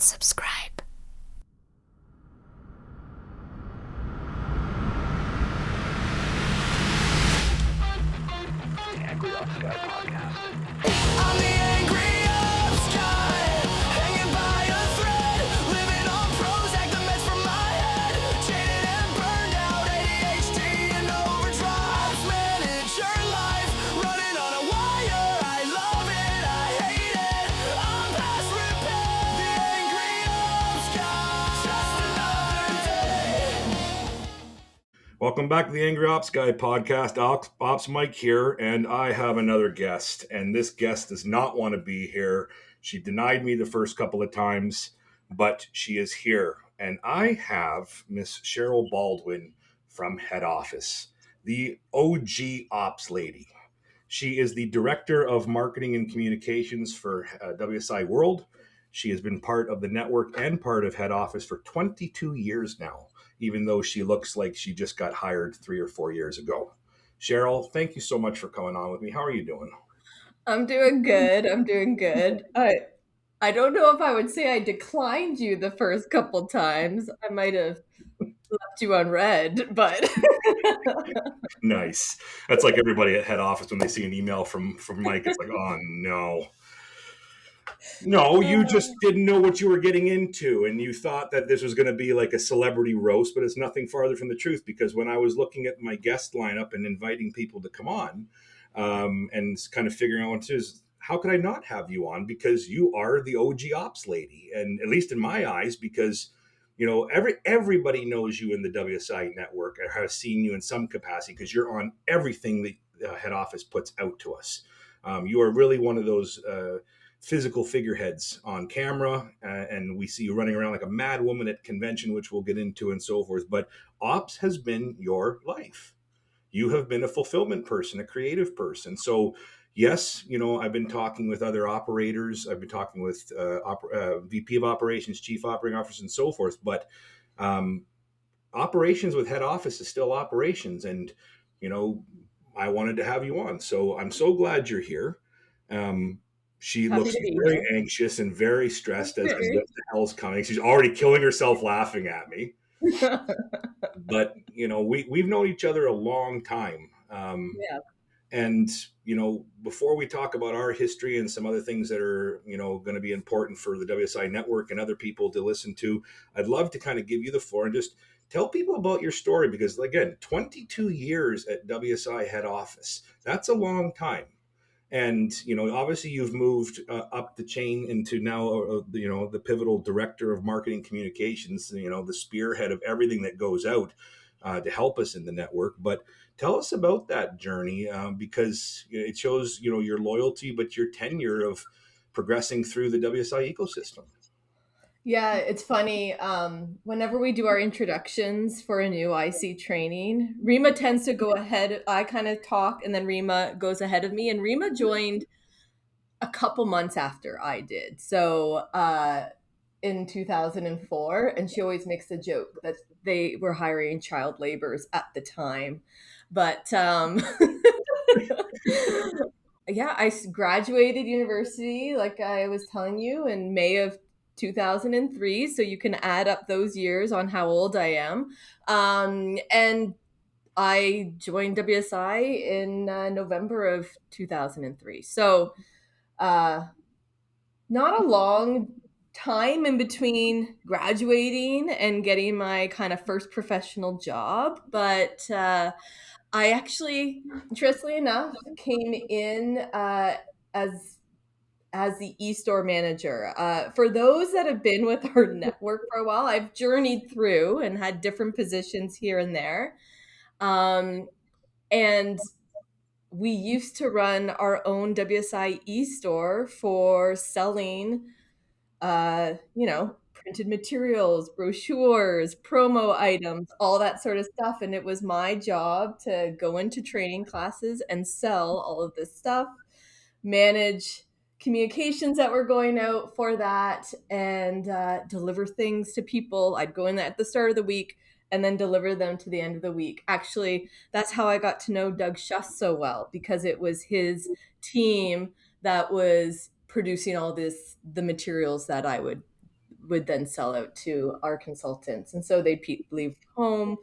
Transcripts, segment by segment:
subscribe. Angry Ops Guy Podcast. I'm the angry ops guy, hanging by a thread, living on Prozac, the meds from my head, jaded and burned out, ADHD and overdrive, manage your life, running on a wire, I love it, I hate it, I'm past repair, the angry ops guy, just another day. Welcome back to the Angry Ops Guy podcast. Ops Mike here, and I have another guest. And this guest does not want to be here. She denied me the first couple of times, but she is here. And I have Miss Cheryl Baldwin from Head Office, the OG Ops lady. She is the Director of Marketing and Communications for WSI World. She has been part of the network and part of Head Office for 22 years now, even though she looks like she just got hired 3 or 4 years ago. Cheryl, thank you so much for coming on with me. How are you doing? I'm doing good. I don't know if I would say I declined you the first couple times. I might have left you unread, but Nice. That's like everybody at Head Office when they see an email from Mike. It's like, oh no. No, you just didn't know what you were getting into, and you thought that this was going to be like a celebrity roast, but it's nothing farther from the truth. Because when I was looking at my guest lineup and inviting people to come on, and kind of figuring out what to do, how could I not have you on? Because you are the OG Ops lady, and at least in my eyes, because everybody knows you in the WSI network or has seen you in some capacity because you're on everything that Head Office puts out to us. You are really one of those physical figureheads on camera, and we see you running around like a mad woman at convention, which we'll get into and so forth. But ops has been your life. You have been a fulfillment person, a creative person. So yes, I've been talking with other operators. I've been talking with VP of operations, chief operating officers, and so forth. But operations with Head Office is still operations. And, I wanted to have you on. So I'm so glad you're here. She Happy looks to be very here. anxious and very stressed as to Okay. what the hell's coming. She's already killing herself laughing at me. But, we've known each other a long time. Yeah. And, before we talk about our history and some other things that are, going to be important for the WSI network and other people to listen to, I'd love to kind of give you the floor and just tell people about your story. Because, again, 22 years at WSI head office, that's a long time. And, obviously you've moved up the chain into now, the pivotal director of marketing communications, the spearhead of everything that goes out to help us in the network. But tell us about that journey because it shows, your loyalty, but your tenure of progressing through the WSI ecosystem. Yeah, it's funny. Whenever we do our introductions for a new IC training, Rima tends to go ahead. I kind of talk, and then Rima goes ahead of me. And Rima joined a couple months after I did. So in 2004, and she always makes the joke that they were hiring child laborers at the time. But yeah, I graduated university, like I was telling you, in May of 2003. So you can add up those years on how old I am. And I joined WSI in November of 2003. So not a long time in between graduating and getting my kind of first professional job, but I actually, interestingly enough, came in as the e-store manager. For those that have been with our network for a while, I've journeyed through and had different positions here and there. And we used to run our own WSI e-store for selling printed materials, brochures, promo items, all that sort of stuff. And it was my job to go into training classes and sell all of this stuff, manage communications that were going out for that, and deliver things to people. I'd go in at the start of the week and then deliver them to the end of the week. Actually, that's how I got to know Doug Schuss so well, because it was his team that was producing all the materials that I would would then sell out to our consultants. And so they'd our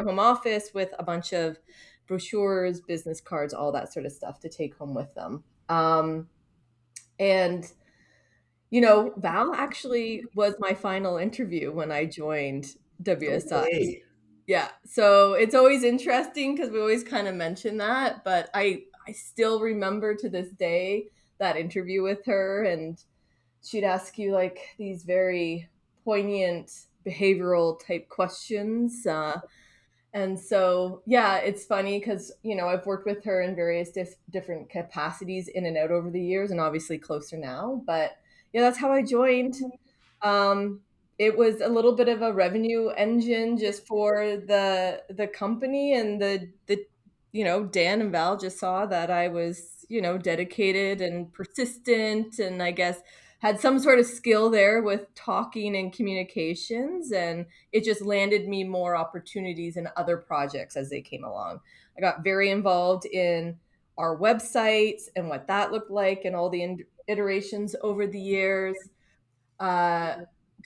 home office with a bunch of brochures, business cards, all that sort of stuff to take home with them. And Val actually was my final interview when I joined WSI. Okay. Yeah. So it's always interesting because we always kind of mention that, but I still remember to this day that interview with her, and she'd ask you like these very poignant behavioral type questions. And so, yeah, it's funny because, I've worked with her in various different capacities in and out over the years, and obviously closer now. But yeah, that's how I joined. Um, it was a little bit of a revenue engine just for the company, and Dan and Val just saw that I was, dedicated and persistent, and I guess had some sort of skill there with talking and communications, and it just landed me more opportunities in other projects as they came along. I got very involved in our website and what that looked like and all the iterations over the years. Uh,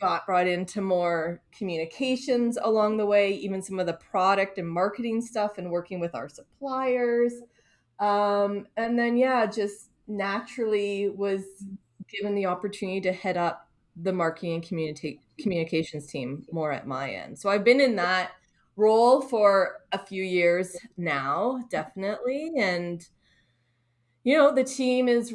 got brought into more communications along the way, even some of the product and marketing stuff and working with our suppliers. And then, yeah, just naturally was given the opportunity to head up the marketing and communications team more at my end. So I've been in that role for a few years now, definitely. And, the team is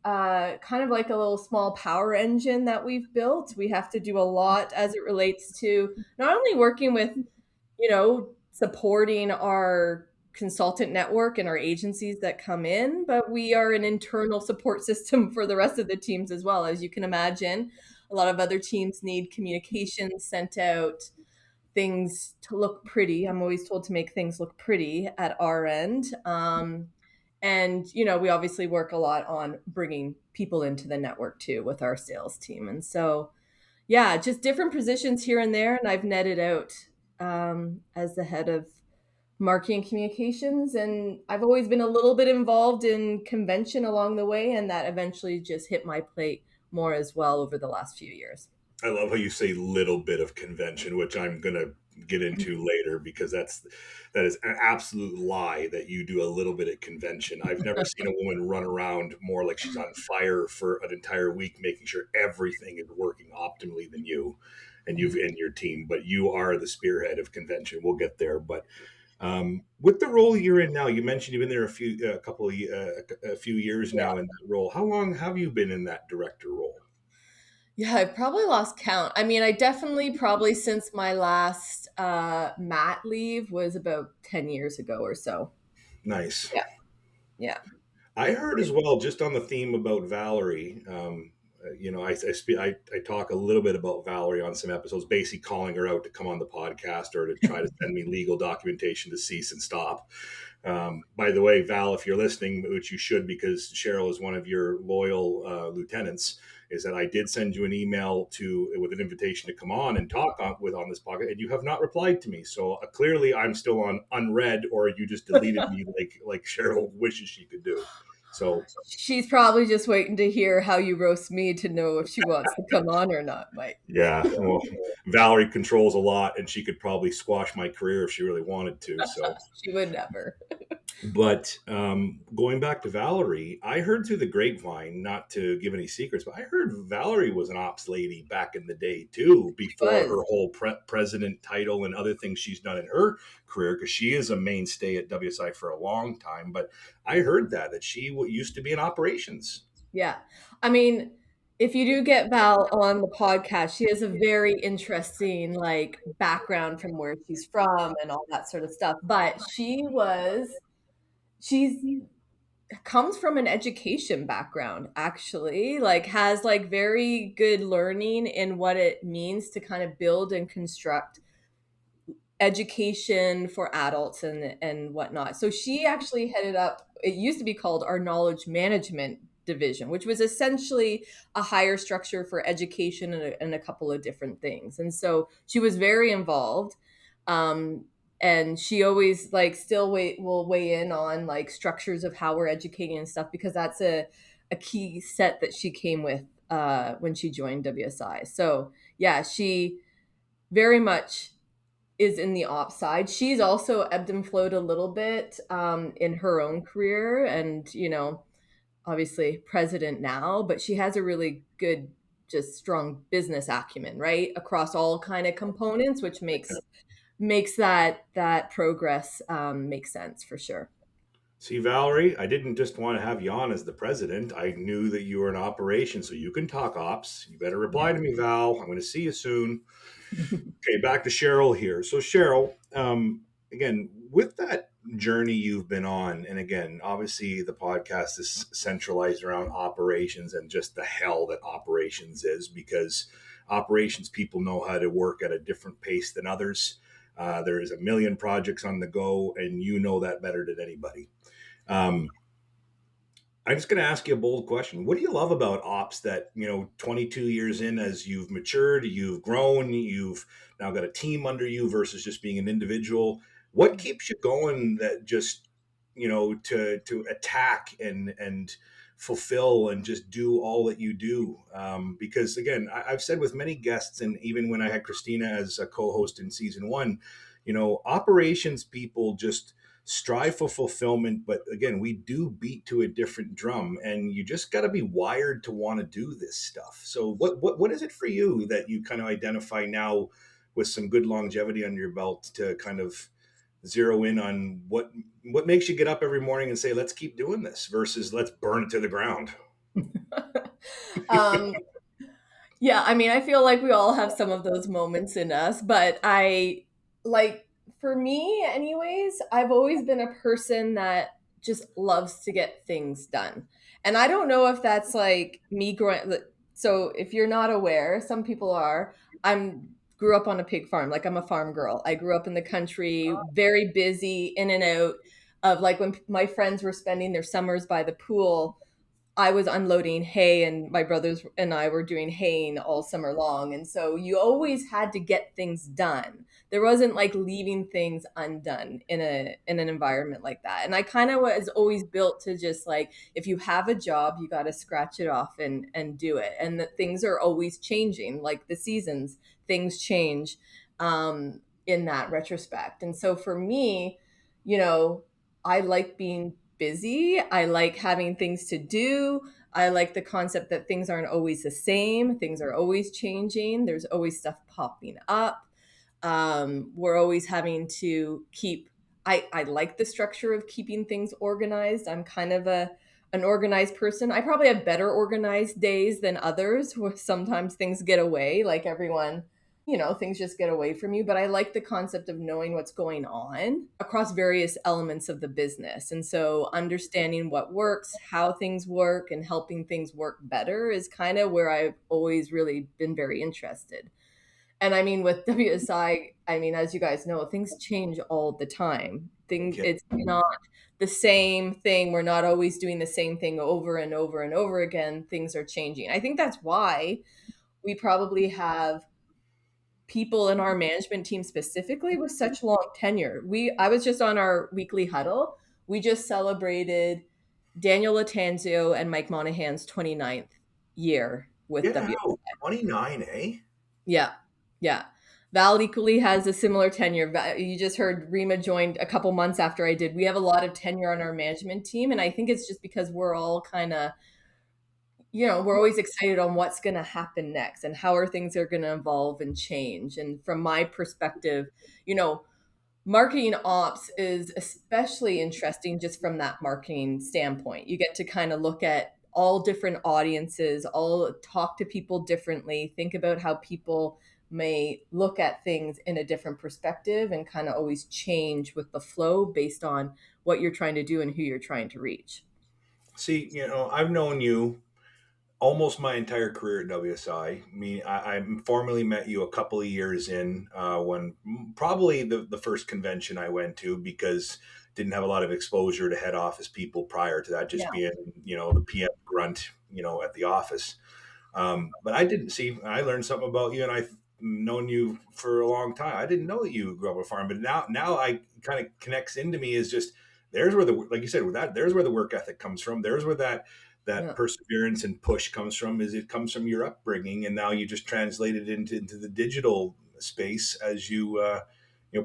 kind of like a little small power engine that we've built. We have to do a lot as it relates to not only working with supporting our consultant network and our agencies that come in, but we are an internal support system for the rest of the teams as well. As you can imagine, a lot of other teams need communications sent out, things to look pretty. I'm always told to make things look pretty at our end. And, we obviously work a lot on bringing people into the network too with our sales team. And so, yeah, just different positions here and there. And I've netted out as the head of marketing communications. And I've always been a little bit involved in convention along the way. And that eventually just hit my plate more as well over the last few years. I love how you say little bit of convention, which I'm going to get into later, because that is an absolute lie that you do a little bit of convention. I've never seen a woman run around more like she's on fire for an entire week, making sure everything is working optimally than you and your team. But you are the spearhead of convention. We'll get there. But with the role you're in now, you mentioned you've been there a few years now in that role. How long have you been in that director role? Yeah, I've probably lost count. I mean, I definitely probably since my last mat leave was about 10 years ago or so. Nice. Yeah. Yeah. I heard as well, just on the theme about Valerie. I talk a little bit about Valerie on some episodes, basically calling her out to come on the podcast or to try to send me legal documentation to cease and stop. By the way, Val, if you're listening, which you should, because Cheryl is one of your loyal lieutenants, is that I did send you an email with an invitation to come on and talk on this podcast, and you have not replied to me. So clearly, I'm still on unread, or you just deleted me like Cheryl wishes she could do. So she's probably just waiting to hear how you roast me to know if she wants to come on or not, Mike. Yeah, well, Valerie controls a lot, and she could probably squash my career if she really wanted to. So she would never. But going back to Valerie, I heard through the grapevine, not to give any secrets, but I heard Valerie was an ops lady back in the day too, before her whole president title and other things she's done in her career, because she is a mainstay at WSI for a long time. But I heard that she used to be in operations. Yeah. I mean, if you do get Val on the podcast, she has a very interesting background from where she's from and all that sort of stuff. But she's comes from an education background, actually, has very good learning in what it means to kind of build and construct education for adults and whatnot. So she actually headed up, it used to be called our knowledge management division, which was essentially a higher structure for education and a couple of different things. And so she was very involved. And she always still will weigh in on structures of how we're educating and stuff, because that's a key set that she came with when she joined WSI. So yeah, she very much is in the ops side. She's also ebbed and flowed a little bit in her own career, and obviously president now, but she has a really good, just strong business acumen, right, across all kind of components, which makes that progress make sense for sure. See, Valerie, I didn't just want to have you on as the president. I knew that you were in operation, so you can talk ops. You better reply Yeah. to me, Val. I'm going to see you soon. Okay, back to Cheryl here. So, Cheryl, again, with that journey you've been on, and again, obviously the podcast is centralized around operations and just the hell that operations is, because operations people know how to work at a different pace than others. There is a million projects on the go, and you know that better than anybody. Um, I'm just going to ask you a bold question. What do you love about ops that, 22 years in, as you've matured, you've grown, you've now got a team under you versus just being an individual? What keeps you going that just, to attack and fulfill and just do all that you do? Because again, I've said with many guests, and even when I had Christina as a co-host in season one, operations people just strive for fulfillment, but again, we do beat to a different drum, and you just got to be wired to want to do this stuff. So what is it for you that you kind of identify now with some good longevity under your belt to kind of zero in on what makes you get up every morning and say, let's keep doing this versus let's burn it to the ground? um, Yeah, I mean, I feel like we all have some of those moments in us, but like, for me, anyways, I've always been a person that just loves to get things done. And I don't know if that's like me growing. So, if you're not aware, some people are. I'm grew up on a pig farm. Like, I'm a farm girl. I grew up in the country, very busy, in and out of like when my friends were spending their summers by the pool. I was unloading hay and my brothers and I were doing haying all summer long. And so you always had to get things done. There wasn't like leaving things undone in an environment like that. And I kind of was always built to just like, if you have a job, you got to scratch it off and do it. And that things are always changing, like the seasons, things change in that retrospect. And so for me, you know, I like being busy. I like having things to do. I like the concept that things aren't always the same. Things are always changing. There's always stuff popping up. We're always having to keep. I like the structure of keeping things organized. I'm kind of an organized person. I probably have better organized days than others, where sometimes things get away. Like everyone, things just get away from you. But I like the concept of knowing what's going on across various elements of the business. And so understanding what works, how things work, and helping things work better is kind of where I've always really been very interested. And I mean, with WSI, I mean, as you guys know, things change all the time. Yeah. It's not the same thing. We're not always doing the same thing over and over and over again. Things are changing. I think that's why we probably have people in our management team specifically with such long tenure. I was just on our weekly huddle. We just celebrated Daniel Latanzio and Mike Monahan's 29th year with Get W. out. 29, eh? Yeah. Yeah. Val equally has a similar tenure. You just heard Rima joined a couple months after I did. We have a lot of tenure on our management team. And I think it's just because we're all kind of, we're always excited on what's going to happen next and how are things are going to evolve and change. And from my perspective, you know, marketing ops is especially interesting just from that marketing standpoint. You get to kind of look at all different audiences, all talk to people differently, think about how people may look at things in a different perspective and kind of always change with the flow based on what you're trying to do and who you're trying to reach. See, I've known you almost my entire career at WSI. I formally met you a couple of years in when probably the first convention I went to, because didn't have a lot of exposure to head office people prior to that, just Yeah. being, the PM grunt, at the office. But I didn't see, I learned something about you, and I've known you for a long time. I didn't know that you grew up on a farm, but now I kind of connects into me as just, there's where like you said, with that, there's where the work ethic comes from. There's where that Yeah. perseverance and push comes from is it comes from your upbringing, and now you just translate it into the digital space as you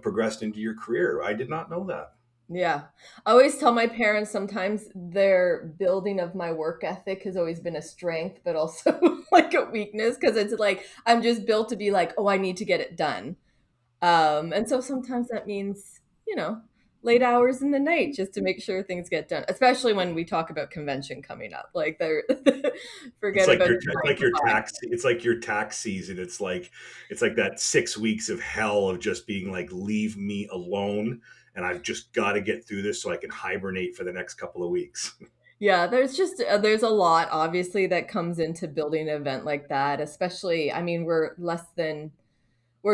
progressed into your career. I did not know that. Yeah. I always tell my parents sometimes their building of my work ethic has always been a strength, but also like a weakness because it's like I'm just built to be like, oh, I need to get it done. And so sometimes that means, late hours in the night just to make sure things get done, especially when we talk about convention coming up. Like they're It's forget like about your the it's nine like to your five. tax it's like your tax season. It's like that 6 weeks of hell of just being like, leave me alone, and I've just got to get through this so I can hibernate for the next couple of weeks. Yeah, there's a lot obviously that comes into building an event like that, especially I mean we're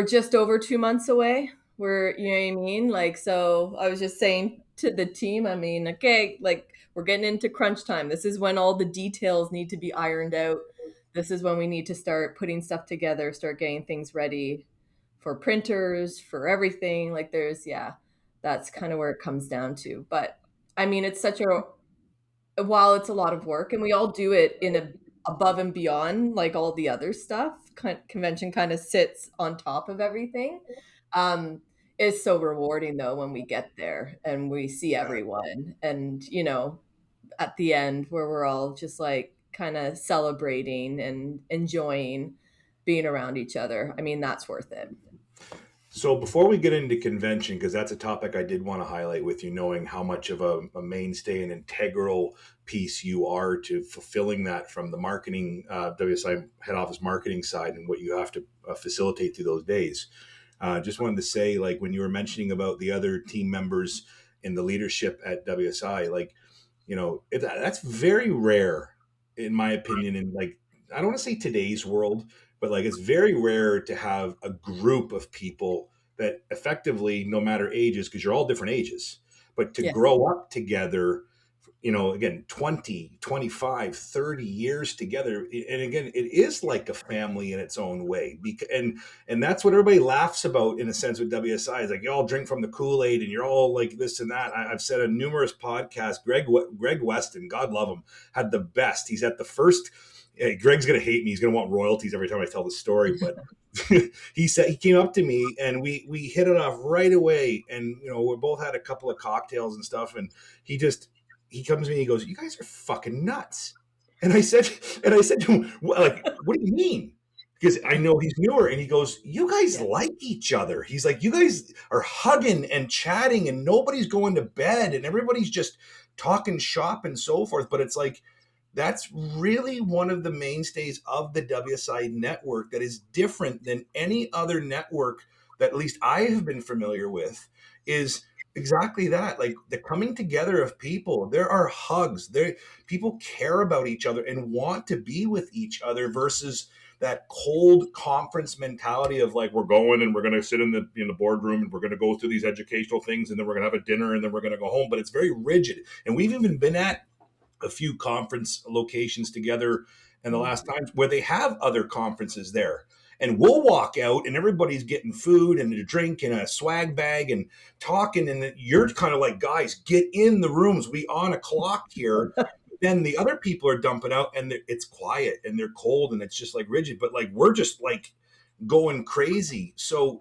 just over 2 months away. You know what I mean? Like, so I was just saying to the team, I mean, okay, like we're getting into crunch time. This is when all the details need to be ironed out. This is when we need to start putting stuff together, start getting things ready for printers, for everything. Like, yeah, that's kind of where it comes down to. But I mean, it's such a while it's a lot of work and we all do it in a above and beyond like all the other stuff, convention kind of sits on top of everything. um it's so rewarding though when we get there and we see everyone and at the end where we're all just like kind of celebrating and enjoying being around each other. I mean, that's worth it. So before we get into convention, because that's a topic I did want to highlight with you, knowing how much of a mainstay and integral piece you are to fulfilling that from the marketing, WSI head office marketing side, and what you have to facilitate through those days. Just wanted to say, like when you were mentioning about the other team members in the leadership at WSI, like that's very rare, in my opinion. In like, I don't want to say today's world, but like it's very rare to have a group of people that effectively, no matter ages, because you're all different ages, but to Yeah. grow up together, again, 20, 25, 30 years together. And again, it is like a family in its own way. And that's what everybody laughs about in a sense with WSI. Is like, you all drink from the Kool-Aid and you're all like this and that. I've said on numerous podcasts, Greg Weston, God love him, had the best. He's at the first, Greg's going to hate me. He's going to want royalties every time I tell the story, but he said, he came up to me and we hit it off right away. And, we both had a couple of cocktails and stuff. And he comes to me and he goes, "You guys are fucking nuts." And I said to him, what do you mean? Because I know he's newer. And he goes, "You guys Yeah. like each other." He's like, "You guys are hugging and chatting and nobody's going to bed and everybody's just talking shop and so forth." But it's like, that's really one of the mainstays of the WSI network that is different than any other network that at least I have been familiar with, is exactly that. Like the coming together of people. There are hugs. People care about each other and want to be with each other versus that cold conference mentality of like, we're going and we're going to sit in the boardroom and we're going to go through these educational things and then we're going to have a dinner and then we're going to go home. But it's very rigid. And we've even been at a few conference locations together and the Mm. last times where they have other conferences there, and we'll walk out and everybody's getting food and a drink and a swag bag and talking, and you're kind of like, guys, get in the rooms, we on a clock here. Then the other people are dumping out and it's quiet and they're cold and it's just like rigid, but like we're just like going crazy. So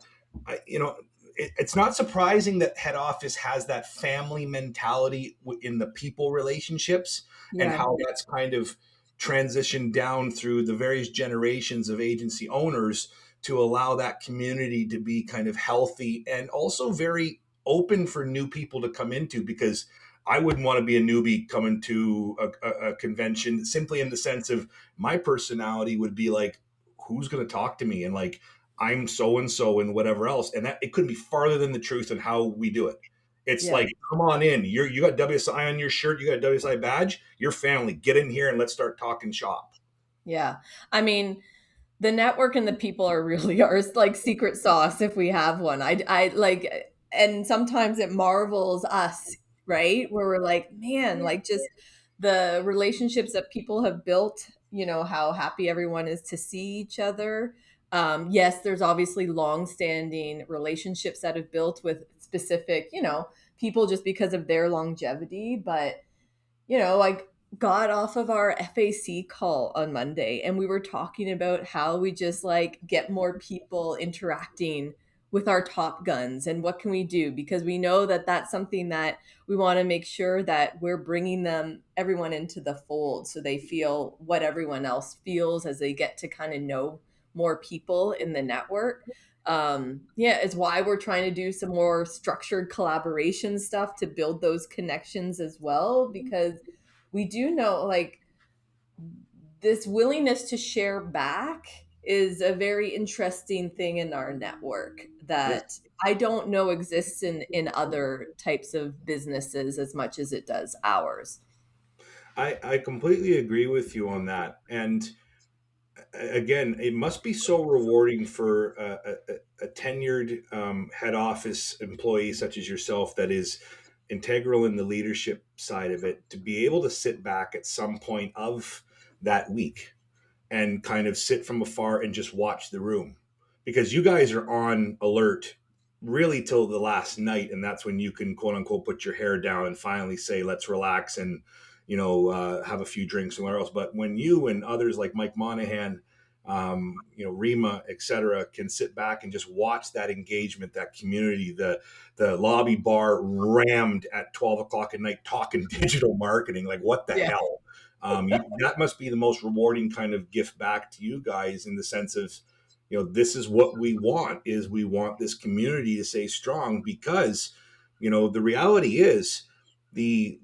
it's not surprising that head office has that family mentality in the people relationships, and Yeah. how that's kind of transitioned down through the various generations of agency owners to allow that community to be kind of healthy and also very open for new people to come into. Because I wouldn't want to be a newbie coming to a convention, simply in the sense of my personality would be like, who's going to talk to me? And like, I'm so and so and whatever else. And that it couldn't be farther than the truth on how we do it. It's Yeah. like, come on in. You got WSI on your shirt, you got a WSI badge, your family, get in here and let's start talking shop. Yeah. I mean, the network and the people are really our like secret sauce if we have one. I like, and sometimes it marvels us, right? Where we're like, man, like just the relationships that people have built, how happy everyone is to see each other. Yes, there's obviously long-standing relationships that have built with specific, people just because of their longevity, but like got off of our FAC call on Monday, and we were talking about how we just like get more people interacting with our top guns and what can we do, because we know that that's something that we want to make sure that we're bringing them everyone into the fold so they feel what everyone else feels as they get to kind of know more people in the network. Yeah, it's why we're trying to do some more structured collaboration stuff to build those connections as well, because we do know like this willingness to share back is a very interesting thing in our network Yeah. that I don't know exists in other types of businesses as much as it does ours. I completely agree with you on that. And again, it must be so rewarding for a tenured head office employee such as yourself that is integral in the leadership side of it to be able to sit back at some point of that week and kind of sit from afar and just watch the room, because you guys are on alert really till the last night, and that's when you can quote unquote put your hair down and finally say let's relax and have a few drinks somewhere else. But when you and others like Mike Monahan, Rima, etc., can sit back and just watch that engagement, that community, the lobby bar rammed at 12 o'clock at night talking digital marketing, like what the Yeah. hell. That must be the most rewarding kind of gift back to you guys, in the sense of, this is what we want, is we want this community to stay strong, because, the reality is the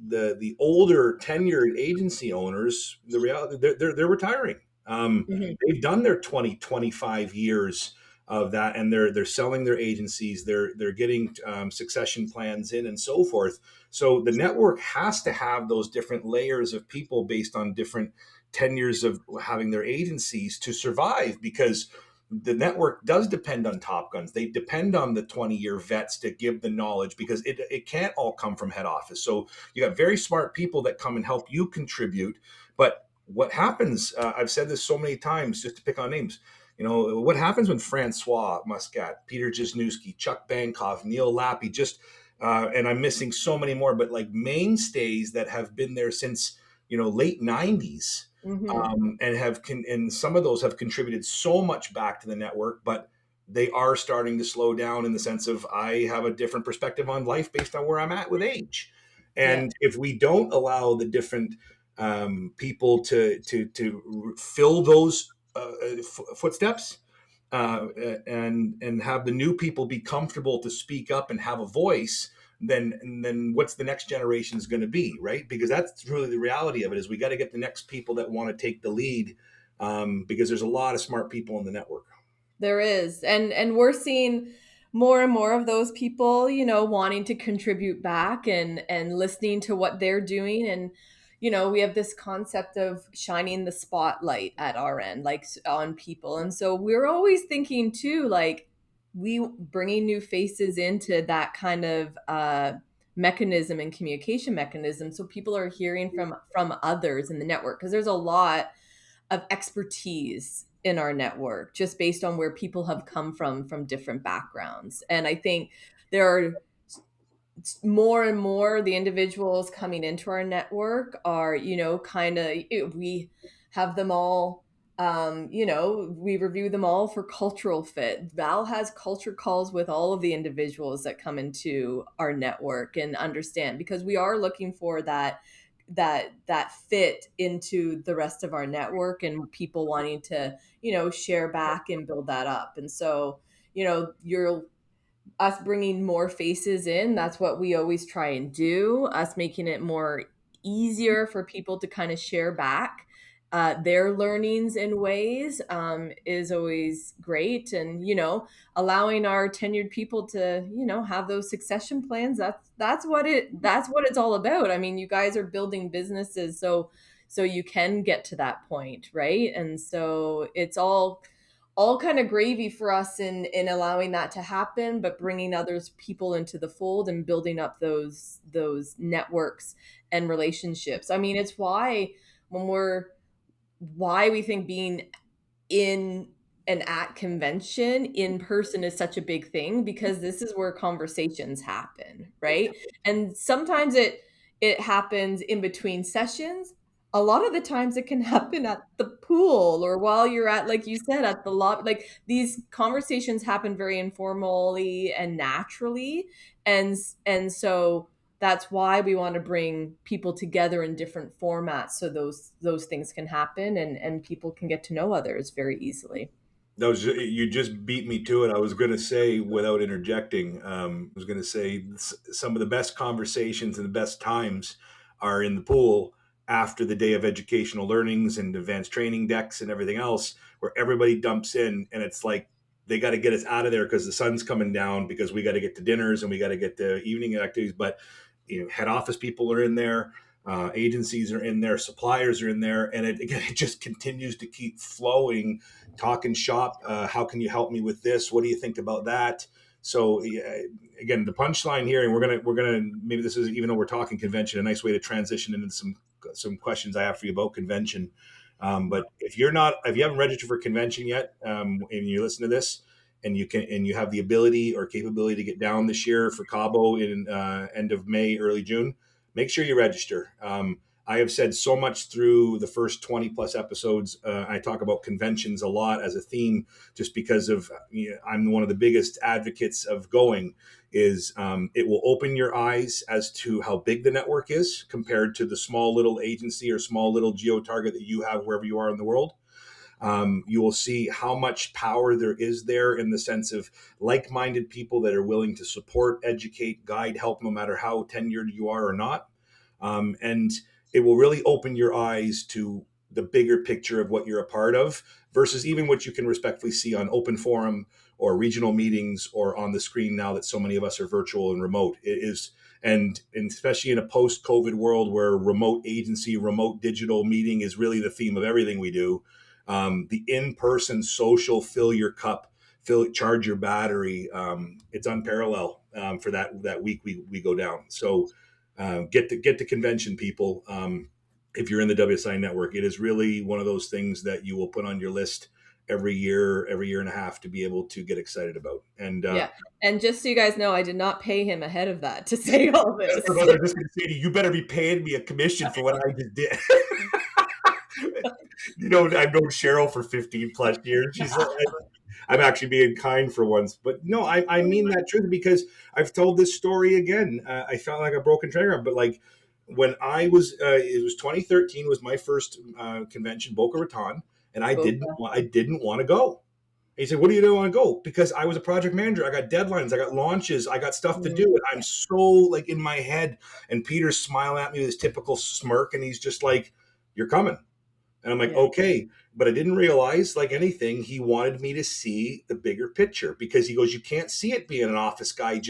older tenured agency owners, the reality, they're retiring. Mhm. They've done their 20-25 years of that, and they're selling their agencies, they're getting succession plans in and so forth. So the network has to have those different layers of people based on different tenures of having their agencies to survive, because the network does depend on top guns. They depend on the 20-year vets to give the knowledge, because it can't all come from head office. So you got very smart people that come and help you contribute. But what happens, I've said this so many times, just to pick on names, what happens when Francois Muscat, Peter Jesnewski, Chuck Bankhoff, Neil Lappy, and I'm missing so many more, but like mainstays that have been there since, late 90s, Mhm. and some of those have contributed so much back to the network, but they are starting to slow down, in the sense of, I have a different perspective on life based on where I'm at with age. Yeah. And if we don't allow the different people to fill those footsteps, and have the new people be comfortable to speak up and have a voice, then what's the next generation is going to be, right? Because that's really the reality of it, is we got to get the next people that want to take the lead, because there's a lot of smart people in the network. There is. And we're seeing more and more of those people, wanting to contribute back and listening to what they're doing. And we have this concept of shining the spotlight at our end, like on people. And so we're always thinking too, like we bringing new faces into that kind of mechanism and communication mechanism, so people are hearing from others in the network, because there's a lot of expertise in our network just based on where people have come from different backgrounds. And I think there are more and more the individuals coming into our network are, kind of, we have them all, we review them all for cultural fit. Val has culture calls with all of the individuals that come into our network and understand, because we are looking for that fit into the rest of our network and people wanting to, share back and build that up. And so, you're us bringing more faces in, that's what we always try and do, us making it more easier for people to kind of share back their learnings in ways, is always great. And allowing our tenured people to have those succession plans, that's what it's all about. I mean, you guys are building businesses so you can get to that point, right? And so it's all kind of gravy for us in allowing that to happen, but bringing others people into the fold and building up those networks and relationships. I mean, it's when we're why we think being in and at convention in person is such a big thing, because this is where conversations happen, right? And sometimes it happens in between sessions, a lot of the times it can happen at the pool or while you're at, like you said, at the lobby. Like these conversations happen very informally and naturally. And so that's why we want to bring people together in different formats so those things can happen and people can get to know others very easily. You just beat me to it. I was going to say, without interjecting, I was going to say some of the best conversations and the best times are in the pool after the day of educational learnings and advanced training decks and everything else, where everybody dumps in, and it's like they got to get us out of there because the sun's coming down, because we got to get to dinners and we got to get to evening activities. But head office people are in there. Agencies are in there, suppliers are in there, and it just continues to keep flowing, talking shop. How can you help me with this? What do you think about that? So again, the punchline here, and we're gonna maybe this is, even though we're talking convention, a nice way to transition into some questions I have for you about convention. But if you haven't registered for convention yet, and you listen to this, and you have the ability or capability to get down this year for Cabo in end of May, early June, make sure you register. I have said so much through the first 20 plus episodes. I talk about conventions a lot as a theme, just because of, I'm one of the biggest advocates of going. It will open your eyes as to how big the network is compared to the small little agency or small little geo target that you have wherever you are in the world. You will see how much power there is there, in the sense of like-minded people that are willing to support, educate, guide, help, no matter how tenured you are or not. And it will really open your eyes to the bigger picture of what you're a part of, versus even what you can respectfully see on open forum or regional meetings or on the screen now that so many of us are virtual and remote. It is, and especially in a post-COVID world where remote agency, remote digital meeting is really the theme of everything we do. The in-person social, fill your cup, charge your battery. It's unparalleled for that week we go down. So get to convention, people. If you're in the WSI network, it is really one of those things that you will put on your list every year and a half to be able to get excited about. And Yeah. And just so you guys know, I did not pay him ahead of that to say all this. I was just going to say to you, you better be paying me a commission for what I just did. I've known Cheryl for 15 plus years. She's like, I'm actually being kind for once, but no, I mean that truth, because I've told this story again. I felt like a broken trigger, but like when it was 2013 was my first convention, Boca Raton, and I didn't want to go. And he said, "What do you don't want to go?" Because I was a project manager. I got deadlines. I got launches. I got stuff to do. And I'm so like in my head. And Peter's smiling at me with his typical smirk, and he's just like, "You're coming." And I'm like, okay. But I didn't realize, like anything, he wanted me to see the bigger picture, because he goes, you can't see it being an office guy.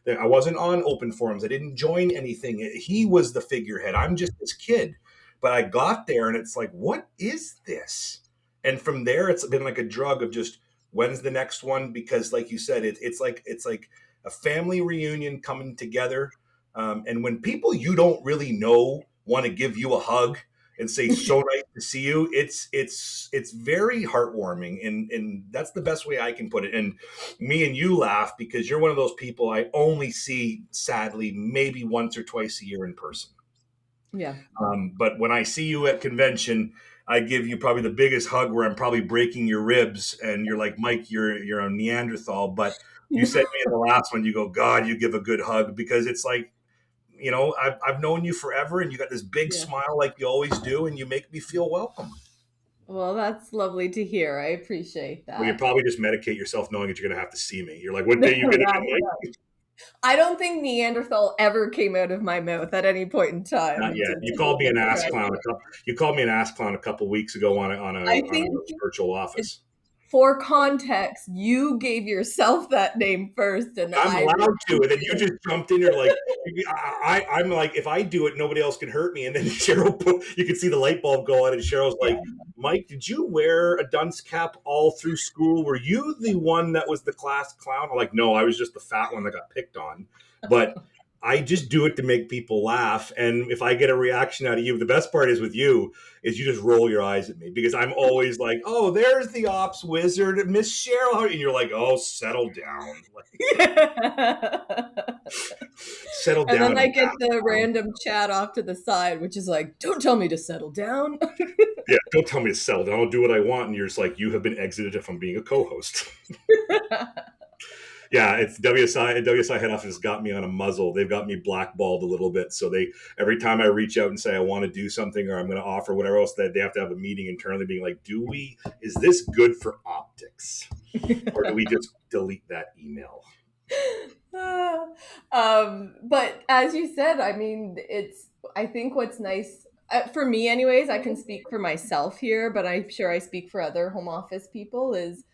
I wasn't on open forums. I didn't join anything. He was the figurehead. I'm just this kid. But I got there and it's like, what is this? And from there, it's been like a drug of just, when's the next one? Because like you said, it's like a family reunion coming together. And when people you don't really know want to give you a hug and say, so nice to see you, it's very heartwarming, and that's the best way I can put it. And me and you laugh because you're one of those people I only see, sadly, maybe once or twice a year in person. Yeah. But when I see you at convention, I give you probably the biggest hug, where I'm probably breaking your ribs, and you're like, Mike, you're a Neanderthal. But you said to me in the last one, you go, God, you give a good hug, because it's like, I've known you forever, and you got this big smile like you always do, and you make me feel welcome. Well, that's lovely to hear. I appreciate that. Well, you probably just medicate yourself knowing that you're going to have to see me. You're like, what day are you going to be? I don't think Neanderthal ever came out of my mouth at any point in time. Not yet. You called me an ass clown. You called me an ass clown a couple weeks ago on a virtual office. For context, you gave yourself that name first, and I'm allowed to, and then you just jumped in. You're like, I'm like, if I do it, nobody else can hurt me. And then Cheryl, you can see the light bulb go on, and Cheryl's like, Mike, did you wear a dunce cap all through school? Were you the one that was the class clown? I'm like, no, I was just the fat one that got picked on. But I just do it to make people laugh. And if I get a reaction out of you, the best part is with you is you just roll your eyes at me, because I'm always like, oh, there's the ops wizard, Miss Cheryl. And you're like, oh, settle down. settle And down then I and get pass the time. random chat off to the side, which is like, don't tell me to settle down. Yeah, don't tell me to settle down. I'll do what I want. And you're just like, you have been exited from being a co-host. Yeah, it's WSI Head Office has got me on a muzzle. They've got me blackballed a little bit. So they every time I reach out and say I want to do something or I'm going to offer whatever else, that they have to have a meeting internally, being like, is this good for optics, or do we just delete that email? But as you said, I mean, I think what's nice, for me anyways, I can speak for myself here, but I'm sure I speak for other home office people, is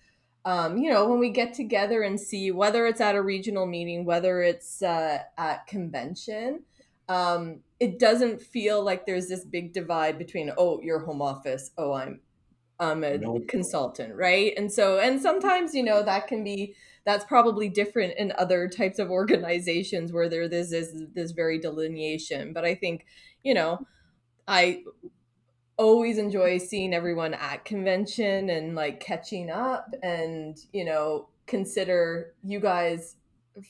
when we get together and see, whether it's at a regional meeting, whether it's at convention, it doesn't feel like there's this big divide between, oh, you're home office, oh, I'm a No, consultant, right? And sometimes, that's probably different in other types of organizations where there's this very delineation. But I think, I always enjoy seeing everyone at convention and like catching up, and consider you guys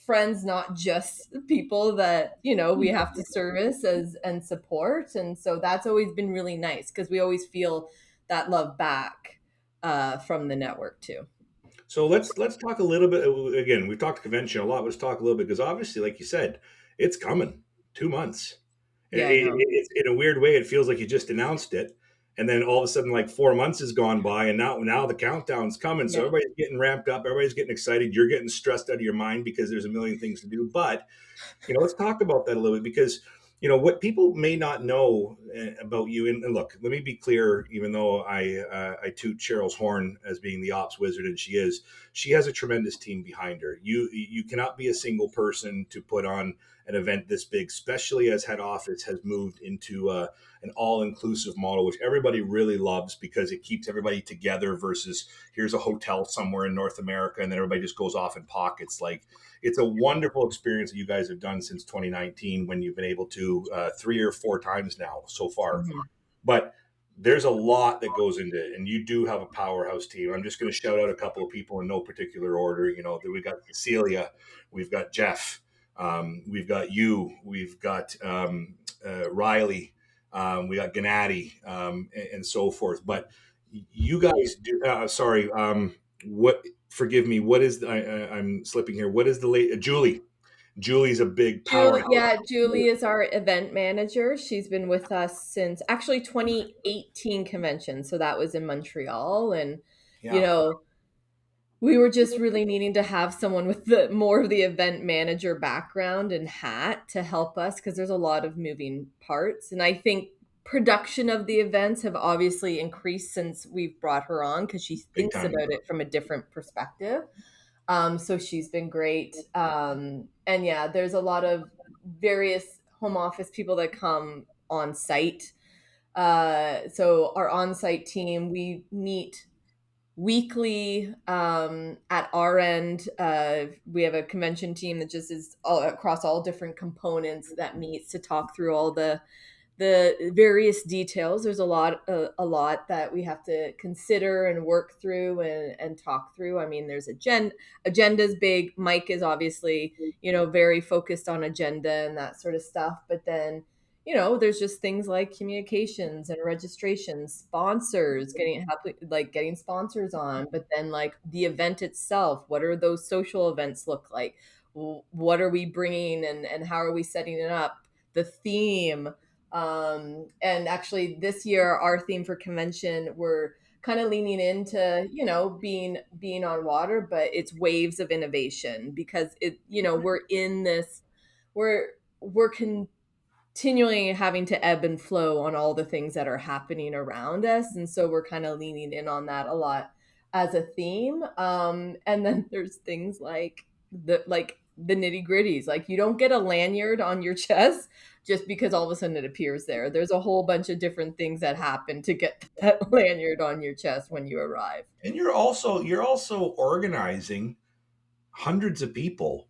friends, not just people that we have to service as and support. And so that's always been really nice, because we always feel that love back from the network too. So let's talk a little bit again. We've talked convention a lot. Let's talk a little bit because obviously, like you said, it's coming. 2 months. Yeah, I know. It's in a weird way. It feels like you just announced it, and then all of a sudden, like 4 months has gone by, and now the countdown's coming. So Yeah. everybody's getting ramped up. Everybody's getting excited. You're getting stressed out of your mind because there's a million things to do. But let's talk about that a little bit because what people may not know about you. And look, let me be clear. Even though I toot Cheryl's horn as being the ops wizard, and she has a tremendous team behind her. You cannot be a single person to put on an event this big, especially as head office has moved into an all-inclusive model, which everybody really loves because it keeps everybody together versus here's a hotel somewhere in North America and then everybody just goes off in pockets. Like, it's a wonderful experience that you guys have done since 2019 when you've been able to 3 or 4 times now so far. Mhm. But there's a lot that goes into it, and you do have a powerhouse team. I'm just going to shout out a couple of people in no particular order. That we've got Cecilia, we've got Jeff, we've got you, we've got Riley, we got Gennady, and so forth. But you guys do. Sorry, what? Forgive me. What is? I'm slipping here. What is the late Julie? Julie's a big Julie, powerhouse. yeah, Julie is our event manager. She's been with us since actually 2018 convention. So that was in Montreal. And, you Yeah, know, we were just really needing to have someone with the more of the event manager background and hat to help us, because there's a lot of moving parts. And I think production of the events have obviously increased since we've brought her on, because she big thinks time. about it from a different perspective. So she's been great. And yeah, there's a lot of various home office people that come on site. So our on-site team, we meet weekly at our end. We have a convention team that just is all across all different components that meets to talk through all the various details. There's a lot that we have to consider and work through and talk through. I mean, there's agenda's big. Mike is obviously, very focused on agenda and that sort of stuff. But then, there's just things like communications and registrations, sponsors, getting sponsors on, but then like the event itself, what are those social events look like? What are we bringing, and how are we setting it up? The theme, and actually this year, our theme for convention, we're kind of leaning into, being on water, but it's waves of innovation, because we're in this, we're continually having to ebb and flow on all the things that are happening around us. And so we're kind of leaning in on that a lot as a theme. And then there's things like the nitty gritties. Like, you don't get a lanyard on your chest just because all of a sudden it appears there. There's a whole bunch of different things that happen to get that lanyard on your chest when you arrive. And you're also organizing hundreds of people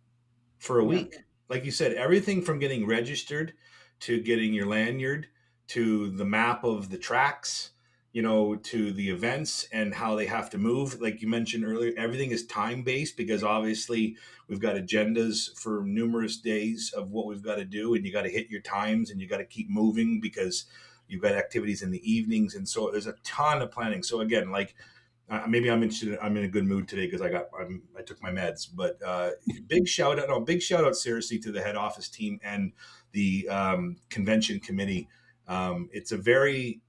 for a Yeah. week. Like you said, everything from getting registered to getting your lanyard to the map of the tracks. to the events and how they have to move. Like you mentioned earlier, everything is time based because obviously we've got agendas for numerous days of what we've got to do, and you got to hit your times and you got to keep moving because you've got activities in the evenings, and so there's a ton of planning. So again, like maybe I'm in a good mood today because I took my meds. But big shout out, no, big shout out seriously to the head office team and the convention committee. It's a very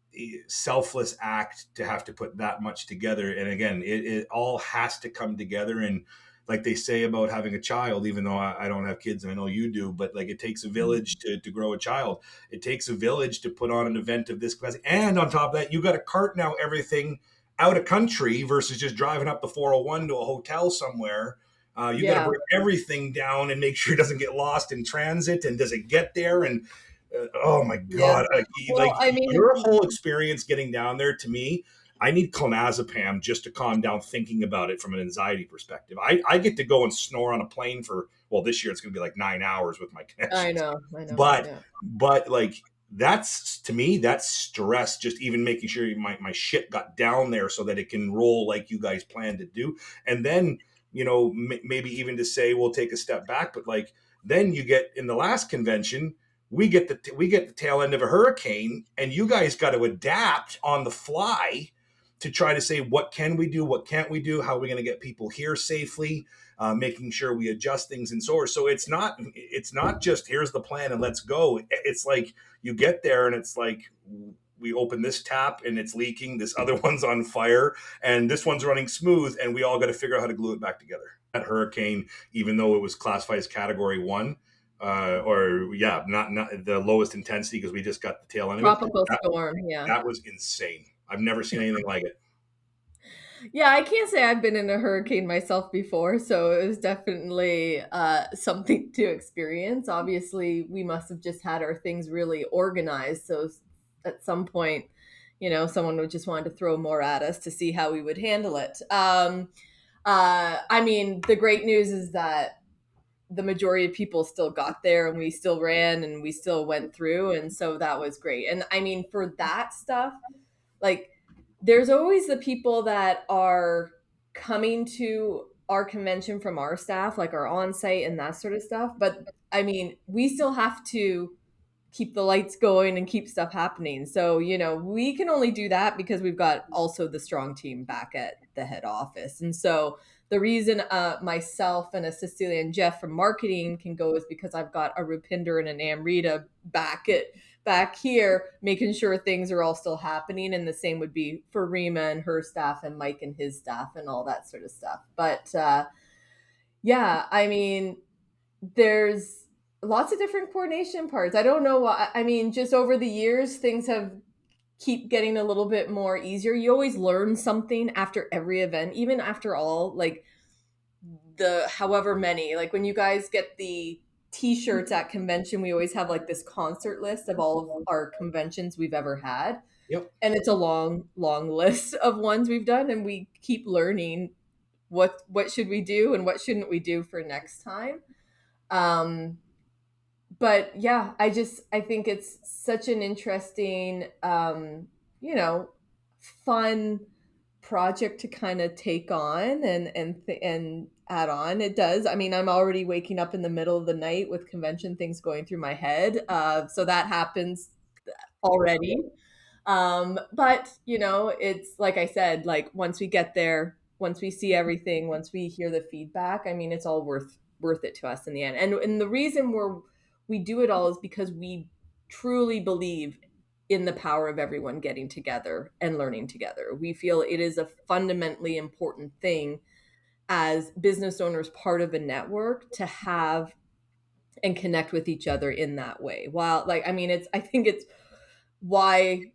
selfless act to have to put that much together. And again, it all has to come together. And like they say about having a child, even though I don't have kids and I know you do, but like it takes a village to grow a child. It takes a village to put on an event of this capacity. And on top of that, you got to cart now everything out of country versus just driving up the 401 to a hotel somewhere. You got to Yeah. bring everything down and make sure it doesn't get lost in transit. And does it get there? And oh my Yeah. God, like Well, I mean, your whole experience getting down there, to me, I need clonazepam just to calm down thinking about it from an anxiety perspective. I get to go and snore on a plane for, well, this year it's going to be like 9 hours with my I connections. know. But Yeah. like that's, to me, that's stress. Just even making sure my shit got down there so that it can roll like you guys plan to do. And then, maybe even to say we'll take a step back, but like then you get in the last convention, we get the tail end of a hurricane, and you guys got to adapt on the fly to try to say what can we do, what can't we do, how are we going to get people here safely, making sure we adjust things and so on. So it's not just here's the plan and let's go. It's like you get there and it's like we open this tap and it's leaking, this other one's on fire, and this one's running smooth, and we all got to figure out how to glue it back together. That hurricane, even though it was classified as Category 1, not the lowest intensity because we just got the tail end of it. Tropical storm. Yeah. That was insane. I've never seen anything like it. Yeah, I can't say I've been in a hurricane myself before, so it was definitely something to experience. Obviously, we must have just had our things really organized. So at some point, someone would just want to throw more at us to see how we would handle it. I mean, the great news is that the majority of people still got there and we still ran and we still went through. And so that was great. And I mean, for that stuff, like, there's always the people that are coming to our convention from our staff, like our on-site and that sort of stuff. But I mean, we still have to keep the lights going and keep stuff happening. So, we can only do that because we've got also the strong team back at the head office. And so the reason myself and a Cecilia and Jeff from marketing can go is because I've got a Rupinder and an Amrita back here, making sure things are all still happening. And the same would be for Rima and her staff and Mike and his staff and all that sort of stuff. But yeah, I mean, there's lots of different coordination parts. I don't know why. I mean, just over the years, things have keep getting a little bit more easier. You always learn something after every event, even after all, like the however many, like when you guys get the t-shirts at convention, we always have like this concert list of all of our conventions we've ever had. Yep. And it's a long list of ones we've done, and we keep learning what should we do and what shouldn't we do for next time. But yeah, I think it's such an interesting, fun project to kind of take on and add on. It does. I mean, I'm already waking up in the middle of the night with convention things going through my head. So that happens already. But it's like I said, like once we get there, once we see everything, once we hear the feedback, I mean, it's all worth it to us in the end. And the reason we do it all is because we truly believe in the power of everyone getting together and learning together. We feel it is a fundamentally important thing as business owners, part of a network, to have and connect with each other in that way. While I think it's why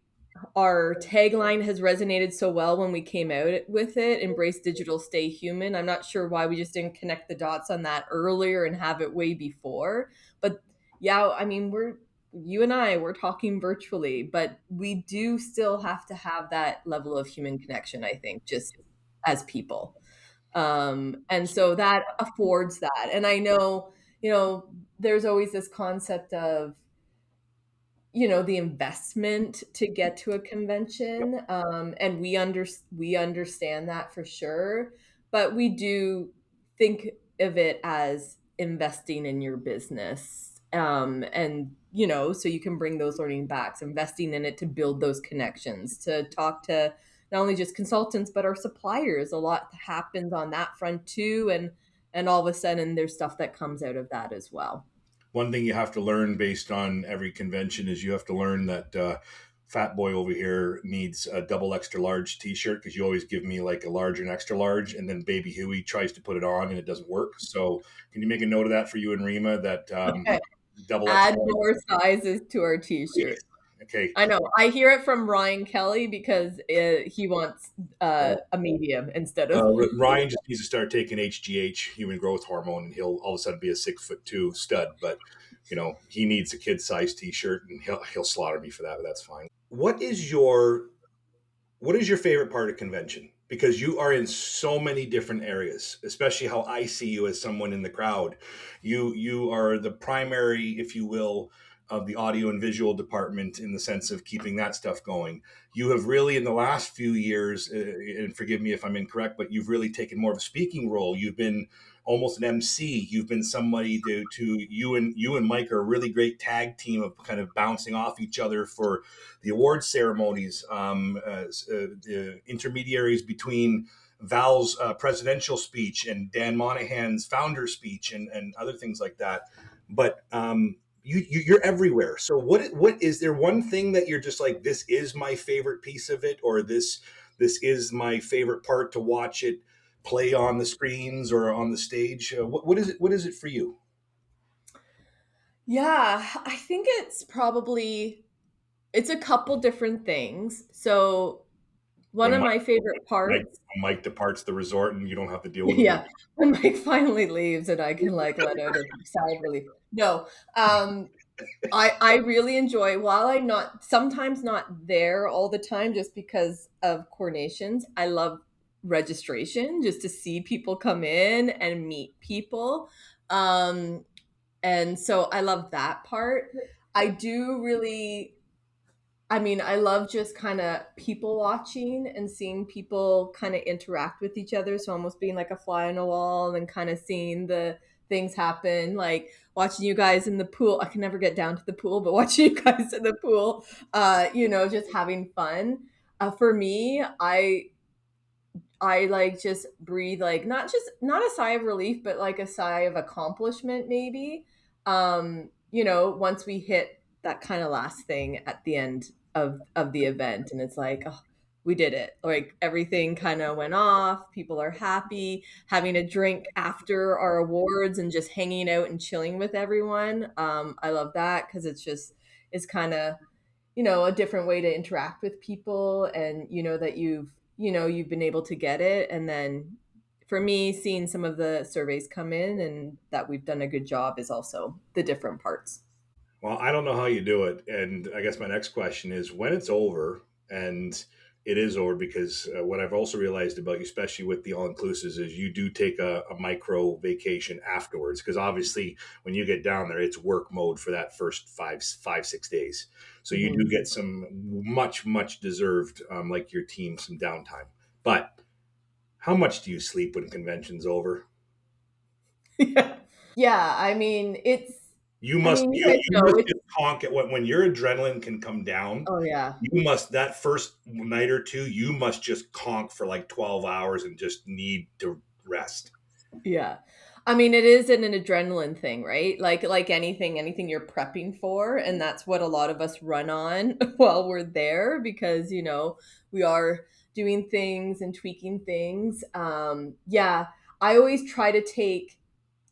our tagline has resonated so well when we came out with it, embrace digital, stay human. I'm not sure why we just didn't connect the dots on that earlier and have it way before. But yeah, I mean, we're talking virtually, but we do still have to have that level of human connection, I think, just as people. And so that affords that. And I know, there's always this concept of the investment to get to a convention. And we understand that for sure, but we do think of it as investing in your business. And so you can bring those learning backs, investing in it to build those connections, to talk to not only just consultants, but our suppliers. A lot happens on that front too. And all of a sudden there's stuff that comes out of that as well. One thing you have to learn based on every convention is you have to learn that Fat Boy over here needs a double extra large T-shirt, because you always give me like a large and extra large, and then Baby Huey tries to put it on and it doesn't work. So can you make a note of that for you and Rima, that Okay. double Add extra more large? sizes to our t-shirt. Okay. I know. I hear it from Ryan Kelly because he wants a medium instead of Ryan just needs to start taking HGH, human growth hormone, and he'll all of a sudden be a 6'2" stud. But he needs a kid size T-shirt, and he'll slaughter me for that. But that's fine. What is your favorite part of convention? Because you are in so many different areas, especially how I see you as someone in the crowd. You are the primary, if you will, of the audio and visual department, in the sense of keeping that stuff going. You have really, in the last few years, and forgive me if I'm incorrect, but you've really taken more of a speaking role. You've been almost an MC. You've been somebody to you and Mike are a really great tag team of kind of bouncing off each other for the award ceremonies, the intermediaries between Val's presidential speech and Dan Monahan's founder speech, and other things like that. But you're everywhere. So what is there one thing that you're just like, this is my favorite piece of it, or this is my favorite part to watch it play on the screens or on the stage? What is it? What is it for you? Yeah, I think it's a couple different things. So one When of Mike, my favorite Mike, parts, Mike departs the resort and you don't have to deal with him yeah, anymore. when Mike finally leaves and I can like let out a sigh of relief. No, I really enjoy, while I'm not sometimes not there all the time just because of coordinations. I love registration, just to see people come in and meet people. Um, and so I love that part. I do really I mean, I love just kind of people watching and seeing people kind of interact with each other. So almost being like a fly on a wall and kind of seeing the things happen, like watching you guys in the pool. I can never get down to the pool, but watching you guys in the pool, just having fun. For me, I like just breathe, like not a sigh of relief, but like a sigh of accomplishment maybe. Once we hit that kind of last thing at the end of the event, and it's like, oh, we did it. Like everything kind of went off, people are happy, having a drink after our awards and just hanging out and chilling with everyone. I love that because it's kind of a different way to interact with people, and that you've been able to get it. And then for me, seeing some of the surveys come in and that we've done a good job is also the different parts. Well, I don't know how you do it. And I guess my next question is, when it's over, and it is over, because what I've also realized about you, especially with the all inclusives, is you do take a micro vacation afterwards. Because obviously, when you get down there, it's work mode for that first 6 days. So you do Mhm. get some much, much deserved, like your team, some downtime. But how much do you sleep when convention's over? Yeah. Yeah, I mean, You I must mean, you you guys you know must it's just honk at when your adrenaline can come down. oh yeah. You must, that first night or two, you must just conk for like 12 hours and just need to rest. Yeah. I mean, it is an adrenaline thing, right? Like anything you're prepping for, and that's what a lot of us run on while we're there, because, we are doing things and tweaking things. Yeah, I always try to take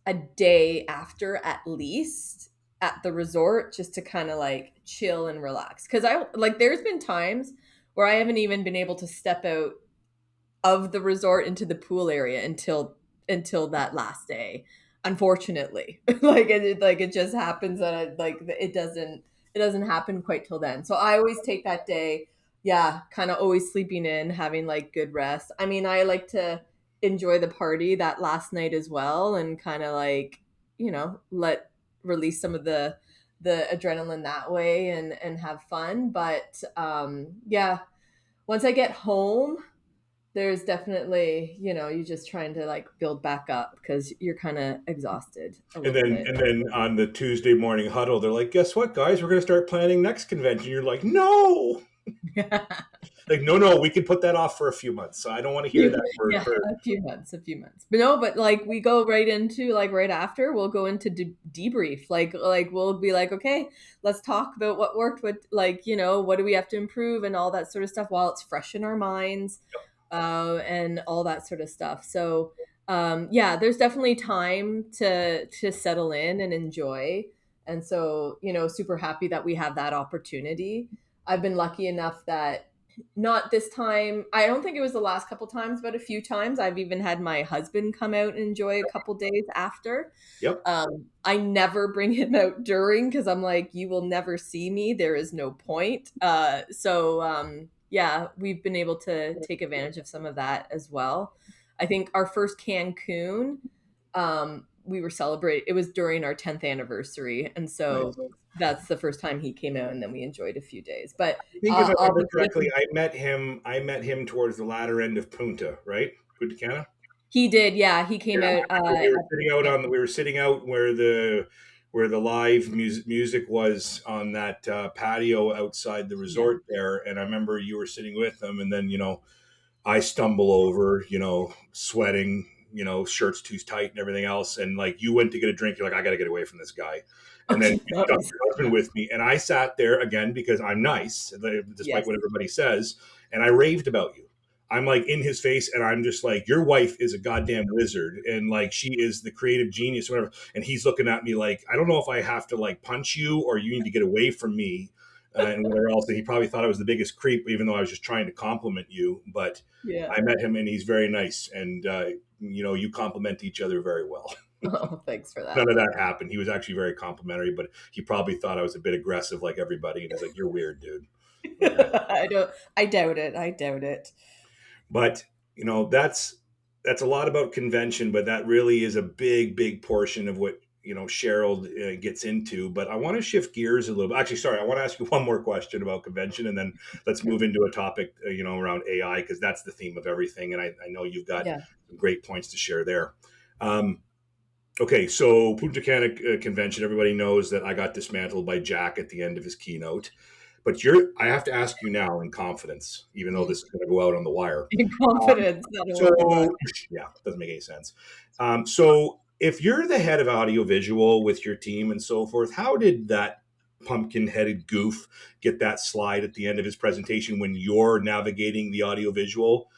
a day after at least at the resort, just to kind of like chill and relax, cuz I like there's been times where I haven't even been able to step out of the resort into the pool area until that last day, unfortunately. Like it just happens that it doesn't happen quite till then. So I always take that day, yeah, kind of always sleeping in, having like good rest. I mean, I like to enjoy the party that last night as well, and kind of like, let release some of the adrenaline that way and have fun. But yeah, once I get home, there's definitely, you're just trying to like build back up because you're kind of exhausted a And little then bit. and then on the Tuesday morning huddle, they're like, "Guess what, guys? We're going to start planning next convention." You're like, "No." Like, no, we can put that off for a few months. So I don't want to hear that Yeah, for a few months. But no, but like we go right into like right after we'll go into debrief. Like we'll be like, okay, let's talk about what worked, what like what do we have to improve and all that sort of stuff while it's fresh in our minds, and all that sort of stuff. So yeah, there's definitely time to settle in and enjoy. And so super happy that we have that opportunity. I've been lucky enough that not this time. I don't think it was the last couple times, but a few times I've even had my husband come out and enjoy a couple days after. Yep. I never bring him out during because I'm like, you will never see me. There is no point. Yeah, we've been able to take advantage of some of that as well. I think our first Cancun, we were celebrating. It was during our 10th anniversary, and so Nice. that's the first time he came out, and then we enjoyed a few days. But I think if I I'll remember be correctly, taking. I met him towards the latter end of Punta, right? Punta Cana. He did, yeah. He Yeah, came I out. remember we were sitting out where the live music was on that patio outside the Yeah. resort there, and I remember you were sitting with him, and then I stumble over, sweating, shirt's too tight and everything else. And like you went to get a drink, you're like, I got to get away from this guy. And then Okay, you that stuck was your husband with me. And I sat there again because I'm nice, despite yes. what everybody says. And I raved about you. I'm like in his face and I'm just like, your wife is a goddamn wizard. And like, she is the creative genius, whatever. And he's looking at me like, I don't know if I have to like punch you or you need to get away from me. And whatever else. And he probably thought I was the biggest creep, even though I was just trying to compliment you. But Yeah. I met him and he's very nice. And, you complement each other very well. Oh, thanks for None that. of that happened. He was actually very complimentary, but he probably thought I was a bit aggressive like everybody. And he's like, you're weird, dude. I doubt it. I doubt it. But, that's a lot about convention, but that really is a big portion of what, Cheryl gets into. But I want to shift gears a little bit. Actually, sorry, I want to ask you one more question about convention and then let's move into a topic, around AI, because that's the theme of everything. And I know you've got Yeah. some great points to share there. Okay, so Punta Cana convention, everybody knows that I got dismantled by Jack at the end of his keynote. But I have to ask you now in confidence, even though this is going to go out on the wire. In confidence. Not a word. So, yeah, doesn't make any sense. So, if you're the head of audiovisual with your team and so forth, how did that pumpkin-headed goof get that slide at the end of his presentation when you're navigating the audiovisual?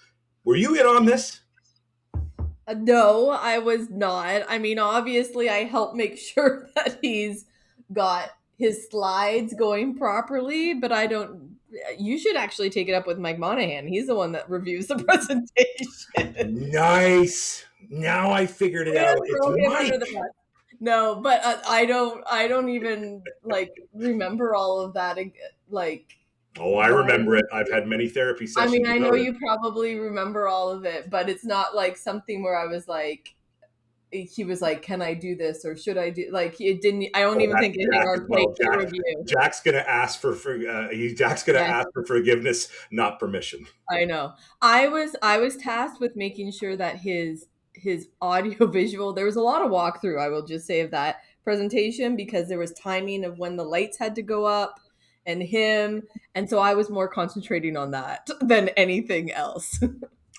Were you in on this? No, I was not. I mean, obviously, I help make sure that he's got his slides going properly, but I don't. You should actually take it up with Mike Monahan. He's the one that reviews the presentation. Nice. Now I figured it out. It's Throw him Mike. under the bus. No, but I don't. I don't even like remember all of that. Like, Oh, I remember it. I've had many therapy I sessions. mean, I know about it. you probably remember all of it, but it's not like something where I was like, he was like, "Can I do this or should I do?" Like, it didn't. I don't Oh, even that's think it hit Jack our as well. plate to review. Jack's gonna ask Jack's gonna Yes, ask for forgiveness, not permission. I know. I was tasked with making sure that his audio visual. There was a lot of walkthrough. I will just say of that presentation because there was timing of when the lights had to go up and him, and so I was more concentrating on that than anything else.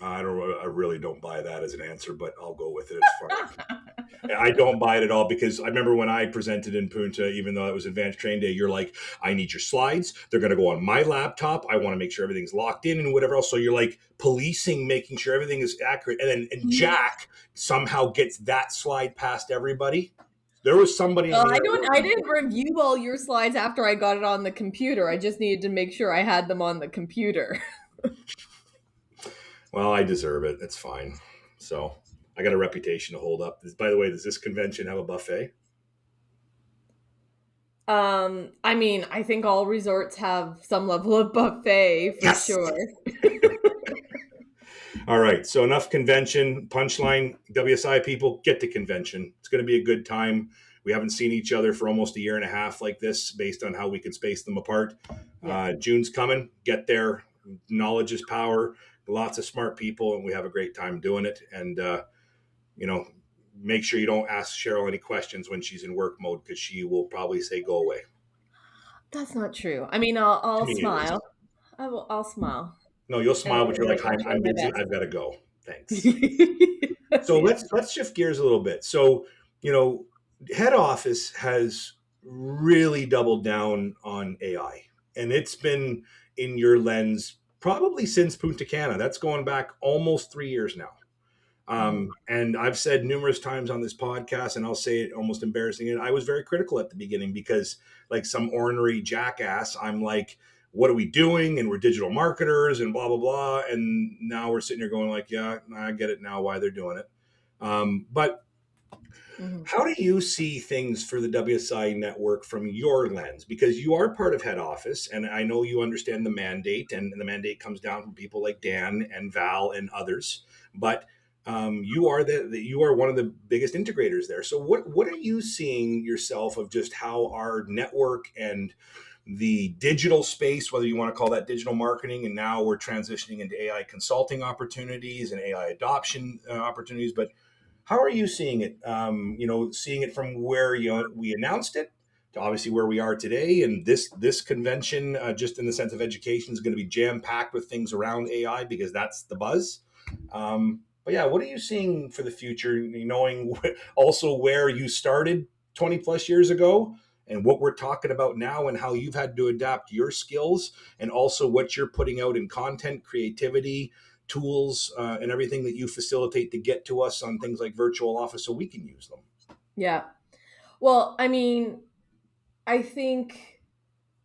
I really don't buy that as an answer, but I'll go with it. It's fine. I don't buy it at all because I remember when I presented in Punta, even though it was advanced train day, you're like, I need your slides. They're going to go on my laptop. I want to make sure everything's locked in and whatever else. So you're like policing, making sure everything is accurate. And Jack somehow gets that slide past everybody. There was somebody on the I didn't review all your slides after I got it on the computer. I just needed to make sure I had them on the computer. Well, I deserve it. It's fine. So I got a reputation to hold up. By the way, does this convention have a buffet? I mean, I think all resorts have some level of buffet for Yes. sure. All right. So enough convention. Punchline, WSI people, get to convention. It's going to be a good time. We haven't seen each other for almost a year and a half like this, based on how we can space them apart. Yeah. June's coming. Get there. Knowledge is power. Lots of smart people, and we have a great time doing it. And you know, make sure you don't ask Cheryl any questions when she's in work mode, because she will probably say, "Go away." That's not true. I mean, I'll To me, it is. smile. I'll smile No, you'll smile, but and you're like, try I'm my busy. best. I've got to go. Thanks." So Yeah. let's shift gears a little bit. So, head office has really doubled down on AI, and it's been in your lens probably since Punta Cana. That's going back almost 3 years now. Mhm. And I've said numerous times on this podcast, and I'll say it almost embarrassing, and I was very critical at the beginning because, like some ornery jackass, I'm like, what are we doing? And we're digital marketers and blah, blah, blah. And now we're sitting here going like, yeah, I get it now why they're doing it. But Mhm. how do you see things for the WSI network from your lens? Because you are part of head office, and I know you understand the mandate, and the mandate comes down from people like Dan and Val and others. But you are you are one of the biggest integrators there. So what are you seeing yourself of just how our network and the digital space, whether you want to call that digital marketing, and now we're transitioning into AI consulting opportunities and AI adoption opportunities, but how are you seeing it? Seeing it from where we announced it to obviously where we are today, and this convention, just in the sense of education, is going to be jam packed with things around AI because that's the buzz. But yeah, what are you seeing for the future? Knowing also where you started 20 plus years ago, and what we're talking about now, and how you've had to adapt your skills, and also what you're putting out in content, creativity, tools, and everything that you facilitate to get to us on things like virtual office so we can use them. Yeah. Well, I mean, I think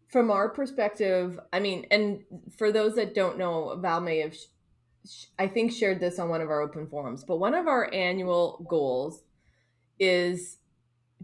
from our perspective, I mean, and for those that don't know, Val may have, I think, shared this on one of our open forums, but one of our annual goals is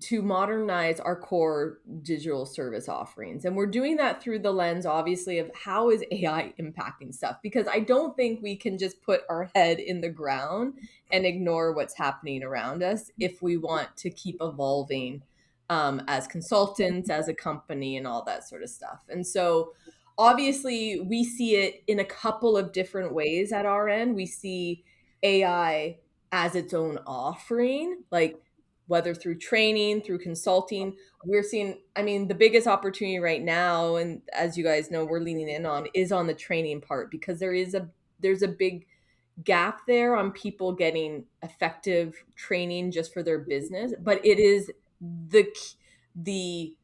to modernize our core digital service offerings. And we're doing that through the lens, obviously, of how is AI impacting stuff? Because I don't think we can just put our head in the ground and ignore what's happening around us if we want to keep evolving as consultants, as a company, and all that sort of stuff. And so, obviously, we see it in a couple of different ways at our end. We see AI as its own offering, like whether through training, through consulting. We're seeing, I mean, the biggest opportunity right now, and as you guys know, we're leaning in on, is on the training part, because there's a big gap there on people getting effective training just for their business, but it is the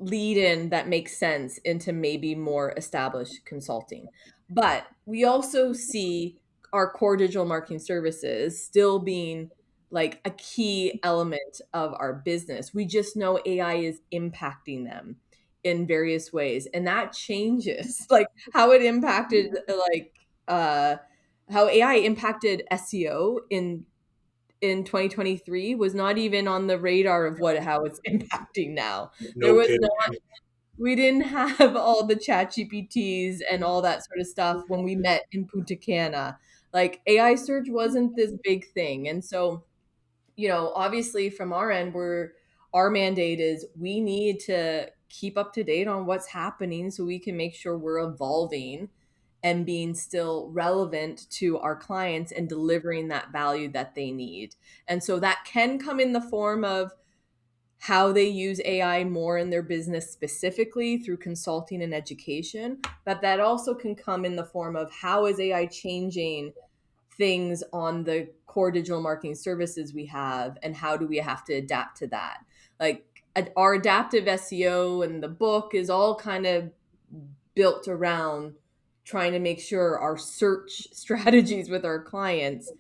lead in that makes sense into maybe more established consulting. But we also see our core digital marketing services still being like a key element of our business. We just know AI is impacting them in various ways, and that changes like how it impacted like how AI impacted SEO in 2023 was not even on the radar of what how it's impacting now. There No was kidding. no, we didn't have all the chat GPTs and all that sort of stuff when we met in Punta Cana. Like AI search wasn't this big thing. And so, obviously from our end, our mandate is we need to keep up to date on what's happening so we can make sure we're evolving and being still relevant to our clients and delivering that value that they need. And so that can come in the form of how they use AI more in their business specifically through consulting and education, but that also can come in the form of how is AI changing things on the core digital marketing services we have, and how do we have to adapt to that. Like our adaptive SEO and the book is all kind of built around trying to make sure our search strategies with our clients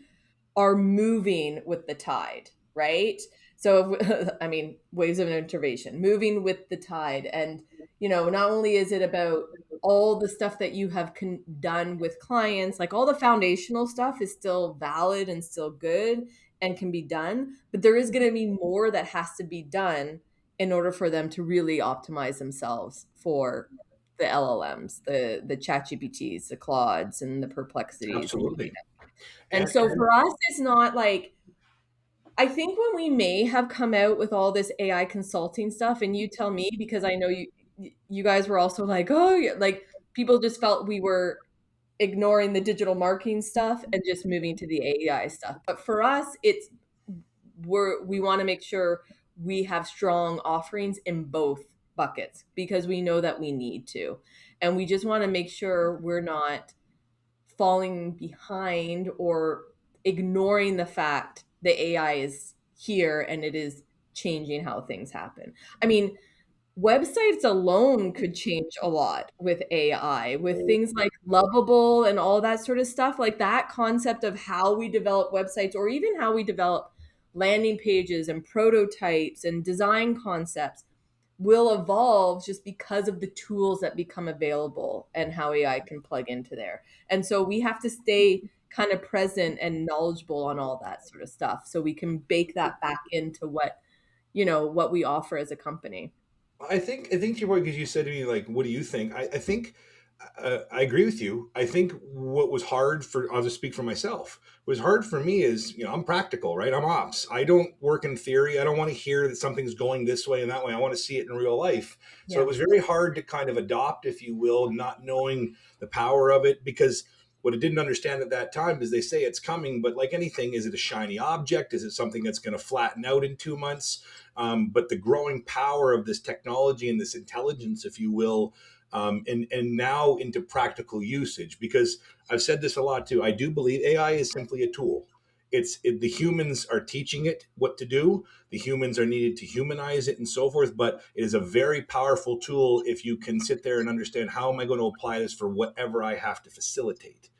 are moving with the tide, right? So, I mean, waves of intervention, moving with the tide. And, not only is it about all the stuff that you have done with clients, like all the foundational stuff is still valid and still good and can be done, but there is going to be more that has to be done in order for them to really optimize themselves for the LLMs, the ChatGPTs, the Claudes, and the Perplexities, and Absolutely. and And, so for us, it's not like I think when we may have come out with all this AI consulting stuff, and you tell me because I know you guys were also like, oh, yeah, like people just felt we were ignoring the digital marketing stuff and just moving to the AI stuff. But for us, we want to make sure we have strong offerings in both buckets because we know that we need to. And we just want to make sure we're not falling behind or ignoring the fact that AI is here and it is changing how things happen. I mean, websites alone could change a lot with AI, with things like Lovable and all that sort of stuff. Like that concept of how we develop websites or even how we develop landing pages and prototypes and design concepts will evolve just because of the tools that become available and how AI can plug into there. And so we have to stay kind of present and knowledgeable on all that sort of stuff so we can bake that back into what we offer as a company. I think you're right because you said to me like, "What do you think?" I think I agree with you. I think what was hard for I'll just speak for myself. What was hard for me is I'm practical, right? I'm ops. I don't work in theory. I don't want to hear that something's going this way and that way. I want to see it in real life. So it Yeah. was very hard to kind of adopt, if you will, not knowing the power of it because. What I didn't understand at that time is they say it's coming, but like anything, is it a shiny object? Is it something that's going to flatten out in 2 months? But the growing power of this technology and this intelligence, if you will, and now into practical usage. Because I've said this a lot too. I do believe AI is simply a tool. The humans are teaching it what to do. The humans are needed to humanize it and so forth. But it is a very powerful tool if you can sit there and understand how am I going to apply this for whatever I have to facilitate.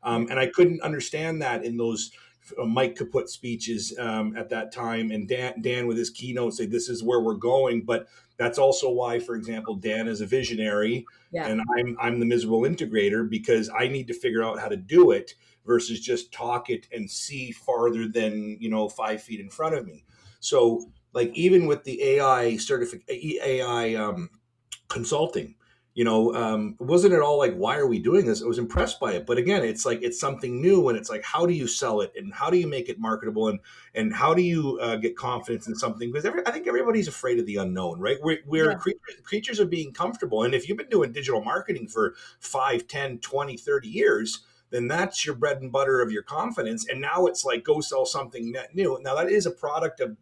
Yeah. And I couldn't understand that in those Mike Kaput speeches at that time, and Dan with his keynote say this is where we're going. But that's also why, for example, Dan is a visionary, Yeah. and I'm the miserable integrator because I need to figure out how to do it versus just talk it and see farther than 5 feet in front of me. So, like even with the AI consulting, wasn't it all like, why are we doing this? I was impressed by it, but again, it's like it's something new, and it's like, how do you sell it, and how do you make it marketable, and how do you get confidence in something? Because I think everybody's afraid of the unknown, right? We're Yeah. creatures of being comfortable, and if you've been doing digital marketing for 5, 10, 20, 30 years, then that's your bread and butter of your confidence. And now it's like, go sell something net new. Now that is a product of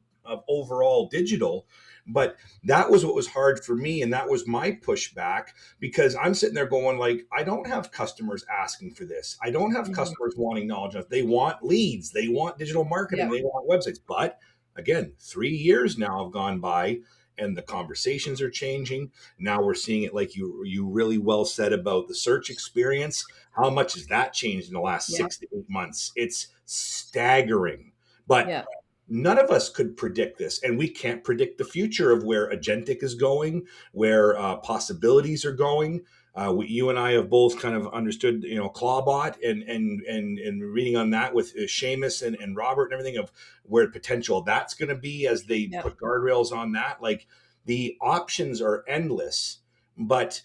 overall digital, but that was what was hard for me, and that was my pushback because I'm sitting there going like, I don't have customers asking for this. I don't have Mhm. customers wanting knowledge. They want leads. They want digital marketing. Yeah. They want websites. But again, 3 years now have gone by, and the conversations are changing. Now we're seeing it like you really well said about the search experience. How much has that changed in the last Yeah. 6 to 8 months? It's staggering. But Yeah. none of us could predict this, and we can't predict the future of where agentic is going, where possibilities are going. You and I have both kind of understood, Clawbot and reading on that with Seamus and Robert and everything of where potential that's going to be as they Yeah. put guardrails on that. Like the options are endless, but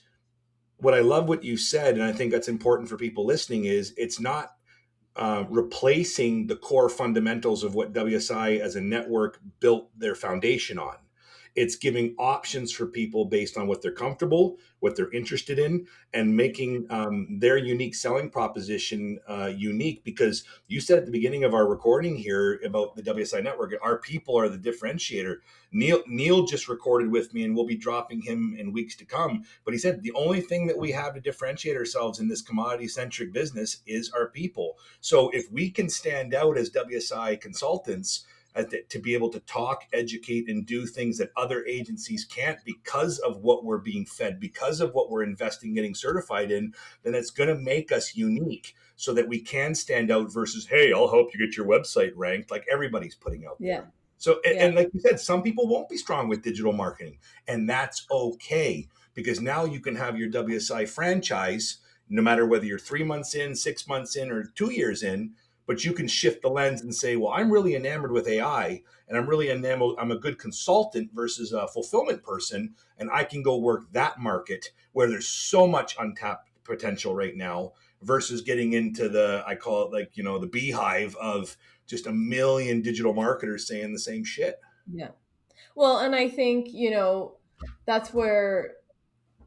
what I love what you said, and I think that's important for people listening, is it's not replacing the core fundamentals of what WSI as a network built their foundation on. It's giving options for people based on what they're comfortable, what they're interested in, and making their unique selling proposition unique. Because you said at the beginning of our recording here about the WSI network, our people are the differentiator. Neil just recorded with me, and we'll be dropping him in weeks to come. But he said the only thing that we have to differentiate ourselves in this commodity-centric business is our people. So if we can stand out as WSI consultants to be able to talk, educate, and do things that other agencies can't because of what we're being fed, because of what we're investing, getting certified in, then it's going to make us unique so that we can stand out versus, hey, I'll help you get your website ranked like everybody's putting out Yeah. there. So, Yeah. and like you said, some people won't be strong with digital marketing, and that's okay because now you can have your WSI franchise no matter whether you're 3 months in, 6 months in, or 2 years in, but you can shift the lens and say, well, I'm really enamored with AI, and I'm really enamored. I'm a good consultant versus a fulfillment person, and I can go work that market where there's so much untapped potential right now. versus getting into the, I call it like, the beehive of just a million digital marketers saying the same shit. Yeah. Well, and I think, that's where,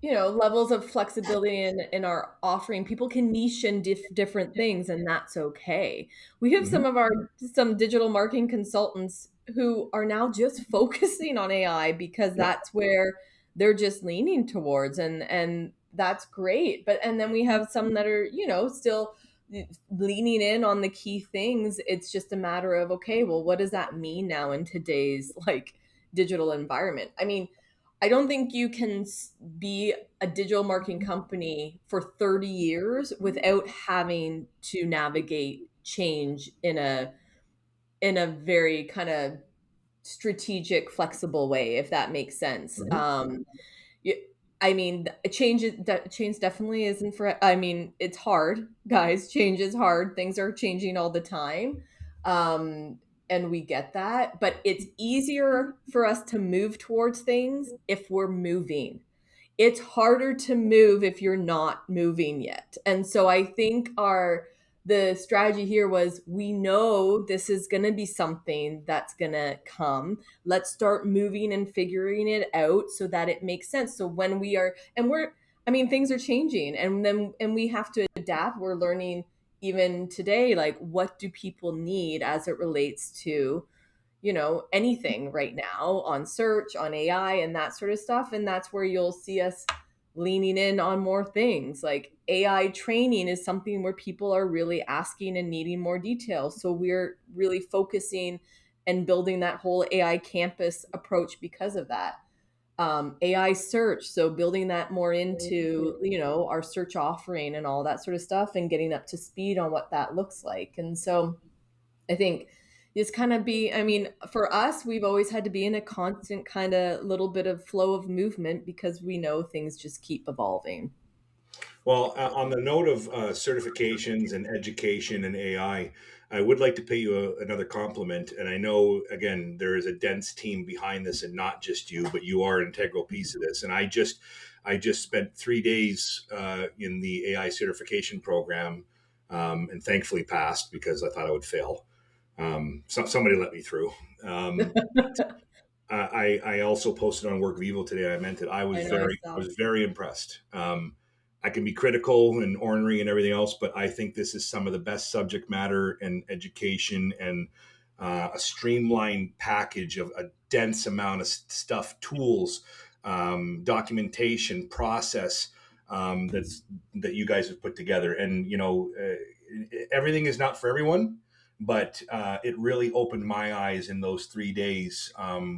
levels of flexibility in our offering, people can niche in different things, and that's okay. We have Mhm. some digital marketing consultants who are now just focusing on AI because Yep. that's where they're just leaning towards, and that's great. But and then we have some that are, still leaning in on the key things. It's just a matter of, okay, well, what does that mean now in today's like digital environment? I mean, I don't think you can be a digital marketing company for 30 years without having to navigate change in a very kind of strategic, flexible way, if that makes sense. Mhm. Y I mean, change definitely isn't for, I mean, it's hard, guys. Change is hard. Things are changing all the time. And we get that, but it's easier for us to move towards things if we're moving. It's harder to move if you're not moving yet. And so I think our the strategy here was, we know this is going to be something that's going to come. Let's start moving and figuring it out so that it makes sense. So when we are, and we're, I mean, things are changing, and we have to adapt. We're learning even today, like, what do people need as it relates to, anything right now on search, on AI, and that sort of stuff. And that's where you'll see us leaning in on more things. Like AI training is something where people are really asking and needing more details. So we're really focusing and building that whole AI campus approach because of that. AI search, so building that more into, our search offering and all that sort of stuff, and getting up to speed on what that looks like. And so I think it's kind of I mean, for us, we've always had to be in a constant kind of little bit of flow of movement because we know things just keep evolving. Well, on the note of certifications and education and AI, I would like to pay you another compliment. And I know, again, there is a dense team behind this, and not just you, but you are an integral piece of this. And I just spent 3 days in the AI certification program, and thankfully passed because I thought I would fail. Somebody let me through. I also posted on Work Vivo today. I meant it. I I was know I very I saw. was very impressed. I can be critical and ornery and everything else, but I think this is some of the best subject matter and education, and a streamlined package of a dense amount of stuff, tools, documentation, process, that you guys have put together. And everything is not for everyone, but it really opened my eyes in those 3 days,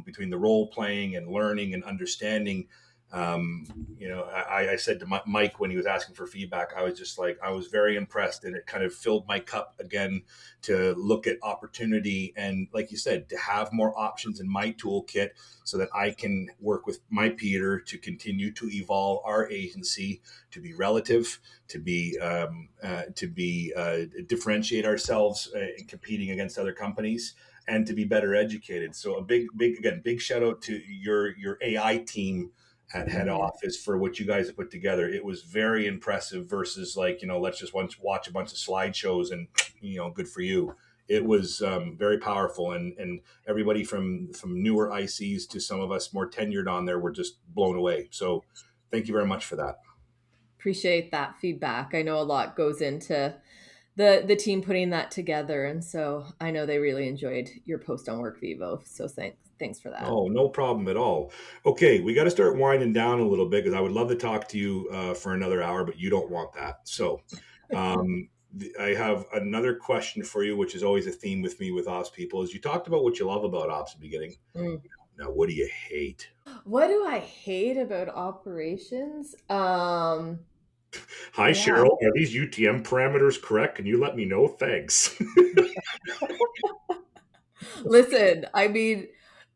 between the role playing and learning and understanding. I said to Mike when he was asking for feedback, I was just like, I was very impressed, and it kind of filled my cup again to look at opportunity, and like you said, to have more options in my toolkit so that I can work with my Peter to continue to evolve our agency, to be relative, to be differentiate ourselves in competing against other companies, and to be better educated. So a big shout out to your AI team at Head Mhm. Office for what you guys have put together. It was very impressive versus like, let's just watch a bunch of slideshows and, good for you. It was very powerful, and everybody from newer ICs to some of us more tenured on there were just blown away. So thank you very much for that. Appreciate that feedback. I know a lot goes into the team putting that together, and so I know they really enjoyed your post on Work Vivo. So thanks for that. Oh, no problem at all. Okay, we got to start winding down a little bit because I would love to talk to you for another hour, but you don't want that. So, I have another question for you, which is always a theme with me with ops people. Is you talked about what you love about ops at the beginning. Mm. Now, what do you hate? What do I hate about operations? Hi, Yeah. Cheryl. Are these UTM parameters correct? Can you let me know? Thanks. Listen, I mean,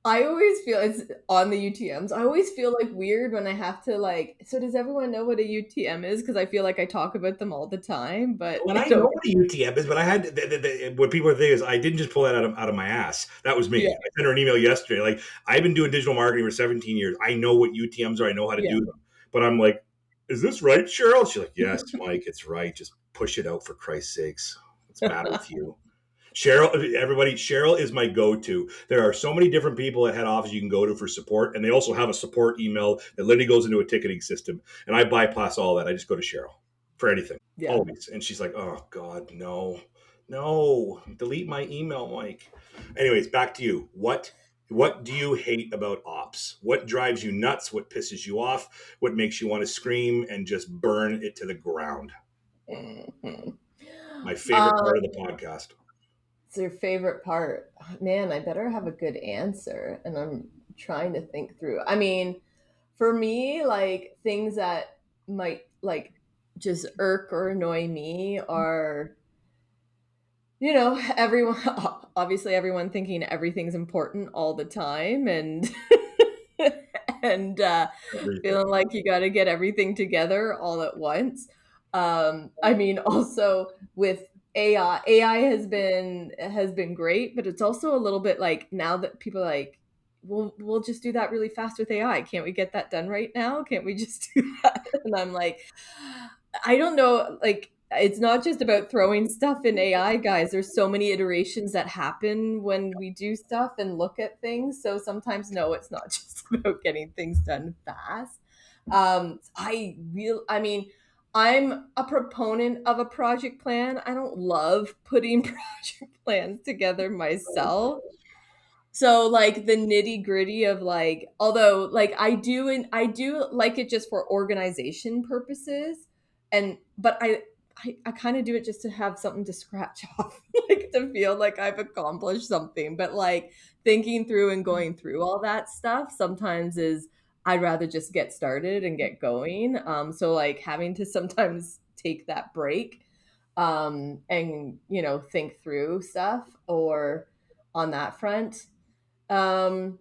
I always feel it's on the UTMs. I always feel like weird when I have to like. So does everyone know what a UTM is? Because I feel like I talk about them all the time, but Well, I I know don't. what a UTM is, but I had what people are thinking is I didn't just pull that out of my ass. That was me. Yeah, I sent her an email yesterday. Like, I've been doing digital marketing for 17 years. I know what UTMs are. I know how to yeah. do them. But I'm like, is this right, Cheryl? She's like, yes, Mike, it's right. Just push it out for Christ's sakes. What's the matter with you? Cheryl, everybody, Cheryl is my go-to. There are so many different people at head office you can go to for support, and they also have a support email that literally goes into a ticketing system. And I bypass all that. I just go to Cheryl for anything, Yeah. always. And she's like, "Oh God, no, no, delete my email, Mike." Anyways, back to you. What do you hate about ops? What drives you nuts? What pisses you off? What makes you want to scream and just burn it to the ground? Mhm. My favorite part of the podcast. It's your favorite part. Man, I better have a good answer. And I'm trying to think through. I mean, for me, like things that might like just irk or annoy me are, everyone, obviously everyone thinking everything's important all the time and and Everything. feeling like you got to get everything together all at once. I mean, also with AI has been great, but it's also a little bit like now that people are like, we'll just do that really fast with AI. Can't we get that done right now? Can't we just do that? And I'm like, I don't know, like it's not just about throwing stuff in AI, guys. There's so many iterations that happen when we do stuff and look at things. So sometimes, no, it's not just about getting things done fast. I mean, I'm a proponent of a project plan. I don't love putting project plans together myself. So like the nitty-gritty of like although like I do like it just for organization purposes and but I kind of do it just to have something to scratch off, like to feel like I've accomplished something. But like thinking through and going through all that stuff sometimes is I'd rather just get started and get going. So like having to sometimes take that break and think through stuff or on that front. um,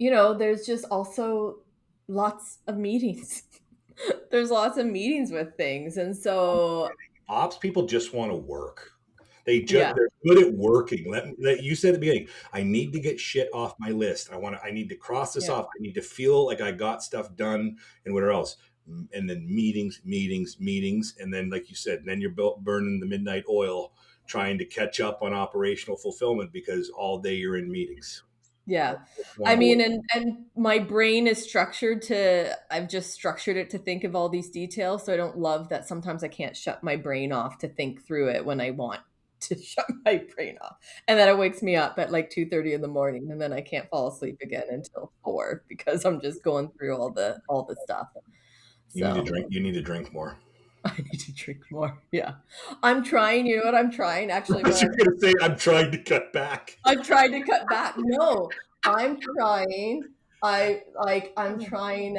there's just also lots of meetings. There's lots of meetings with things. And so, Ops people just want to work. yeah, They're good at working. You said at the beginning, I need to get shit off my list. I need to cross this yeah, off. I need to feel like I got stuff done and whatever else. And then meetings, and then like you said, then you're burning the midnight oil trying to catch up on operational fulfillment because all day you're in meetings. yeah. Just I want to mean, work. and my brain is I've just structured it to think of all these details. So I don't love that sometimes I can't shut my brain off to think through it when I want to shut my brain off. And then it wakes me up at like 2:30 in the morning and then I can't fall asleep again until 4 because I'm just going through all the stuff. You need to So drink. You need to drink more. I need to drink more. Yeah. I'm trying, you know what I'm trying? Actually, what You're gonna say I'm trying to cut back. I'm trying to cut back. No, I'm trying. I'm trying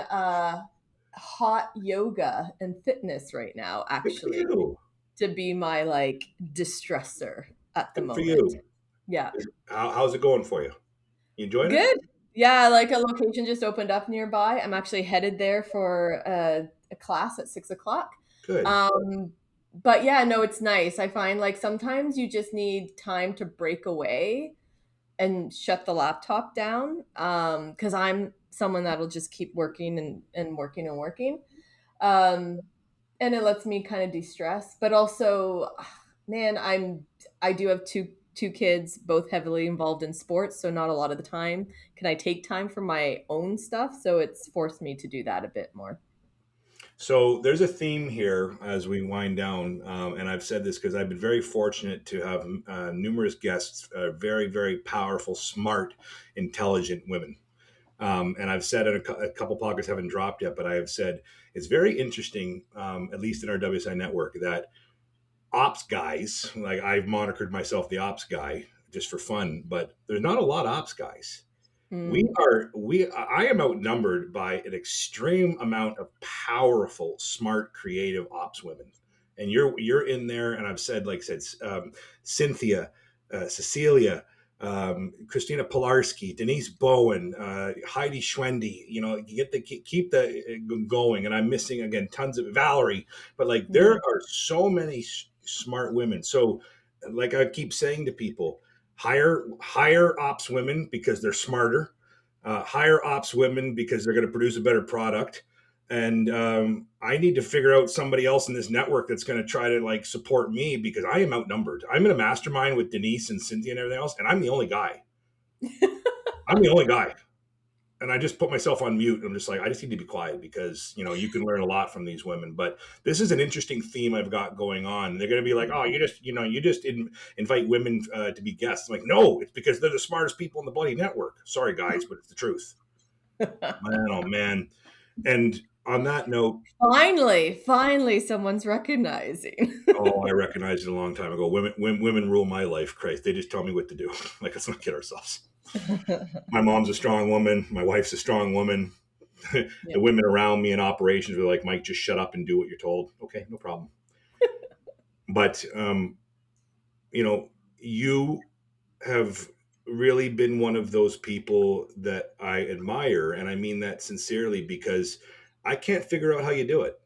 hot yoga and fitness right now, Good for actually, you. to be my like distressor at the Good for moment. you. Yeah. How's it going for you? You enjoying it? Good. Yeah, like a location just opened up nearby. I'm actually headed there for a class at 6 o'clock. Good. Um, but yeah, no, it's nice. I find like sometimes you just need time to break away and shut the laptop down. Because I'm someone that'll just keep working and working and working. Um, and it lets me kind of de-stress, but also, man, I do have two kids, both heavily involved in sports, so not a lot of the time can I take time for my own stuff. So it's forced me to do that a bit more. So there's a theme here as we wind down, and I've said this because I've been very fortunate to have numerous guests, very, very powerful, smart, intelligent women. And I've said in a couple podcasts haven't dropped yet, but I have said it's very interesting, at least in our WSI network, that ops guys, like I've monikered myself the ops guy just for fun, but there's not a lot of ops guys. Mm, I am outnumbered by an extreme amount of powerful, smart, creative ops women. And you're in there, and I've said, like I said, Cynthia, Cecilia, Christina Pilarski, Denise Bowen, Heidi Schwendy. You get the keep the going. And I'm missing again tons of Valerie, but like there mm, are so many smart women. So, like I keep saying to people, hire ops women because they're smarter. Hire ops women because they're going to produce a better product. And I need to figure out somebody else in this network that's going to try to like support me because I am outnumbered. I'm in a mastermind with Denise and Cynthia and everything else, and I'm the only guy. I'm the only guy. And I just put myself on mute. I'm just like, I just need to be quiet because, you can learn a lot from these women. But this is an interesting theme I've got going on. They're going to be like, oh, you just invite women to be guests. I'm like, no, it's because they're the smartest people in the bloody network. Sorry, guys, but it's the truth. Man, oh, man. And on that note, Finally, someone's recognizing. oh, I recognized it a long time ago. Women rule my life. Christ, they just tell me what to do. Like, let's not kid ourselves. My mom's a strong woman. My wife's a strong woman. The Yeah. women around me in operations were like, Mike, just shut up and do what you're told. Okay, no problem. But, you have really been one of those people that I admire. And I mean that sincerely because I can't figure out how you do it.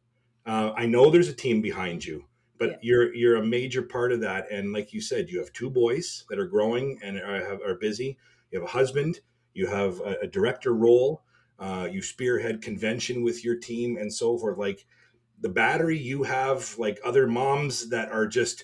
I know there's a team behind you, but Yeah. you're a major part of that. And like you said, you have two boys that are growing and are busy. You have a husband. You have a director role. You spearhead convention with your team and so forth. Like the battery you have, like other moms that are just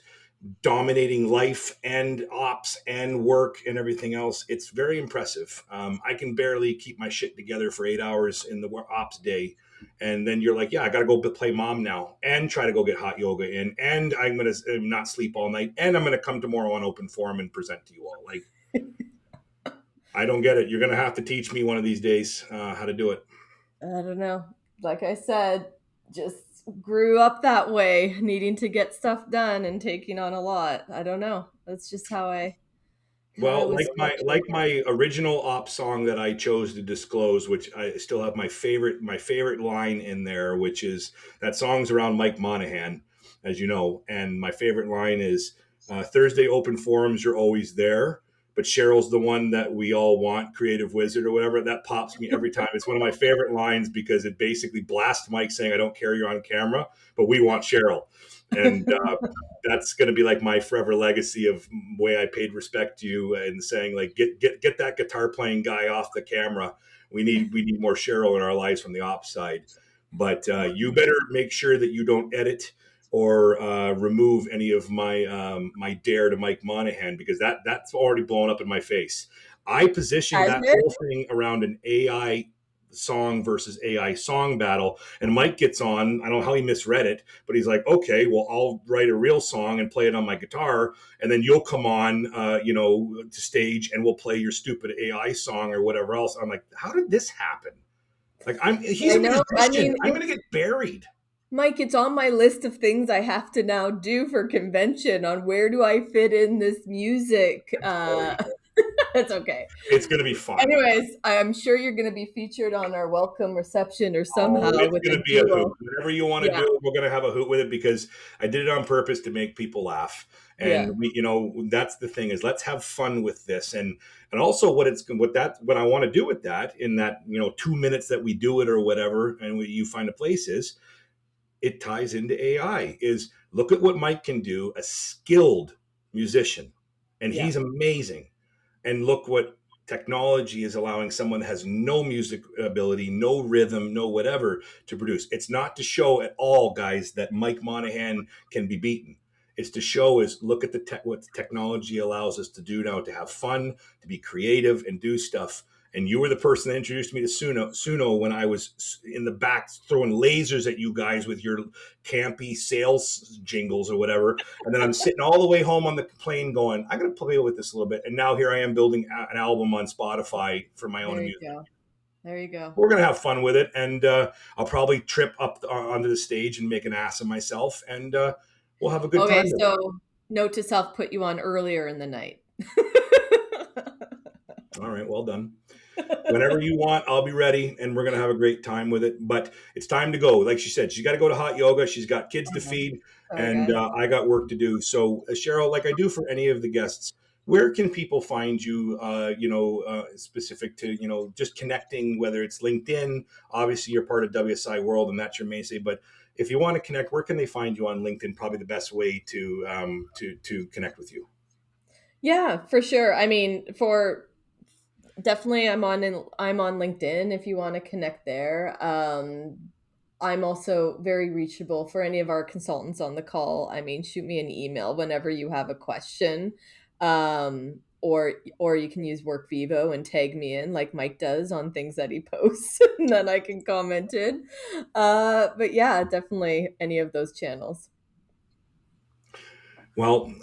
dominating life and ops and work and everything else. It's very impressive. I can barely keep my shit together for 8 hours in the ops day. And then you're like, yeah, I got to go play mom now and try to go get hot yoga in. And I'm going to not sleep all night. And I'm going to come tomorrow on open forum and present to you all. Like, I don't get it. You're going to have to teach me one of these days how to do it. I don't know. Like I said, just grew up that way, needing to get stuff done and taking on a lot. I don't know. That's just how I Well, was like structured. my original op song that I chose to disclose, which I still have my favorite line in there, which is that song's around Mike Monahan, as you know, and my favorite line is Thursday open forums, you're always there, but Cheryl's the one that we all want, creative wizard or whatever. That pops me every time. It's one of my favorite lines because it basically blasts Mike saying, "I don't care you're on camera, but we want Cheryl," and that's going to be like my forever legacy of way I paid respect to you and saying like get that guitar playing guy off the camera. We need more Cheryl in our lives from the ops side. But you better make sure that you don't edit or remove any of my dare to Mike Monahan because that's already blown up in my face. I positioned Has that it? whole thing around an AI song versus AI song battle. And Mike gets on, I don't know how he misread it, but he's like, okay, well, I'll write a real song and play it on my guitar. And then you'll come on, to stage and we'll play your stupid AI song or whatever else. I'm like, how did this happen? Like he's I a know. I musician. mean, I'm going to get buried. Mike, it's on my list of things I have to now do for convention on where do I fit in this music. Sorry. It's okay. It's going to be fun. Anyways, I'm sure you're going to be featured on our welcome reception or somehow Oh, it's with going a to be a hoot. duo. Whatever you want to Yeah, do, we're going to have a hoot with it because I did it on purpose to make people laugh. yeah, And that's the thing is let's have fun with this. And also what I want to do with that in that, 2 minutes that we do it or whatever, and you find a place is it ties into AI is look at what Mike can do, a skilled musician, and yeah. he's amazing. And look what technology is allowing someone that has no music ability, no rhythm, no whatever to produce. It's not to show at all, guys, that Mike Monahan can be beaten. It's to show is look at what the technology allows us to do now to have fun, to be creative and do stuff. And you were the person that introduced me to Suno when I was in the back throwing lasers at you guys with your campy sales jingles or whatever. And then I'm sitting all the way home on the plane going, I got to play with this a little bit. And now here I am building an album on Spotify for my own There you music. go. There you go. We're going to have fun with it. And I'll probably trip up onto the stage and make an ass of myself. And we'll have a good Okay, time with it. so note to self, put you on earlier in the night. All right. Well done. Whenever you want, I'll be ready and we're going to have a great time with it. But it's time to go. Like she said, she's got to go to hot yoga. She's got kids to feed Sorry, and guys. I got work to do. So, Cheryl, like I do for any of the guests, where can people find you, specific to, just connecting, whether it's LinkedIn, obviously you're part of WSI World and that's your mainstay. But if you want to connect, where can they find you on LinkedIn? Probably the best way to connect with you. Yeah, for sure. I mean, for definitely I'm on LinkedIn if you want to connect there. I'm also very reachable for any of our consultants on the call. I mean, shoot me an email whenever you have a question. Or you can use WorkVivo and tag me in like Mike does on things that he posts and then I can comment in. But yeah, definitely any of those channels. Well,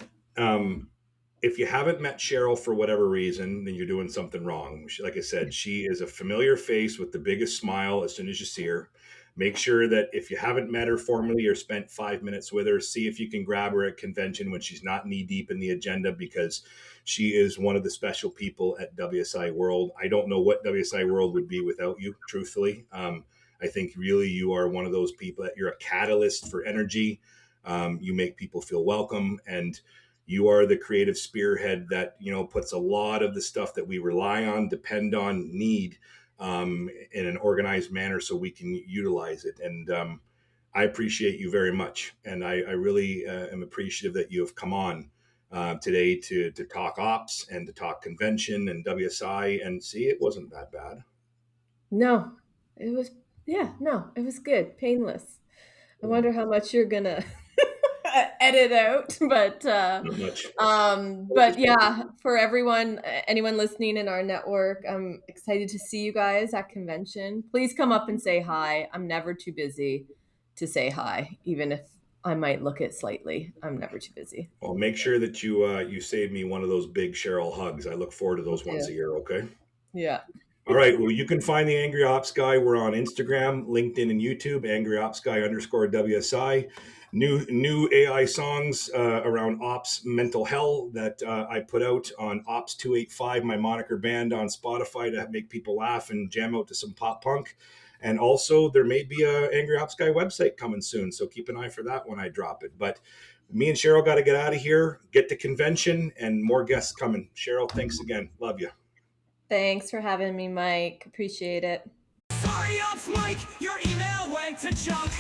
if you haven't met Cheryl for whatever reason, then you're doing something wrong. Like I said, she is a familiar face with the biggest smile as soon as you see her. Make sure that if you haven't met her formally or spent 5 minutes with her, see if you can grab her at convention when she's not knee deep in the agenda, because she is one of the special people at WSI World. I don't know what WSI World would be without you, truthfully. I think really you are one of those people that you're a catalyst for energy. You make people feel welcome, and you are the creative spearhead that puts a lot of the stuff that we rely on, depend on, need in an organized manner so we can utilize it. And I appreciate you very much, and I really am appreciative that you have come on today to talk ops and to talk convention and WSI, and see, it wasn't that bad. No, it was, yeah, no, it was good, painless. I wonder how much you're gonna edit out, Not much. but yeah, for everyone, anyone listening in our network, I'm excited to see you guys at convention. Please come up and say hi. I'm never too busy to say hi, even if I might look it slightly. I'm never too busy. Well, make sure that you save me one of those big Cheryl hugs. I look forward to Will those once do. a year. Okay. Yeah. All right. Well, you can find the Angry Ops Guy. We're on Instagram, LinkedIn, and YouTube. Angry Ops Guy _ WSI. New AI songs around ops mental hell that I put out on Ops 285, my moniker band on Spotify, to make people laugh and jam out to some pop punk. And also, there may be a Angry Ops Guy website coming soon, so keep an eye for that when I drop it. But me and Cheryl got to get out of here, get to convention, and more guests coming. Cheryl, thanks again. Love you. Thanks for having me, Mike. Appreciate it. Sorry, Ops Mike, your email went to junk.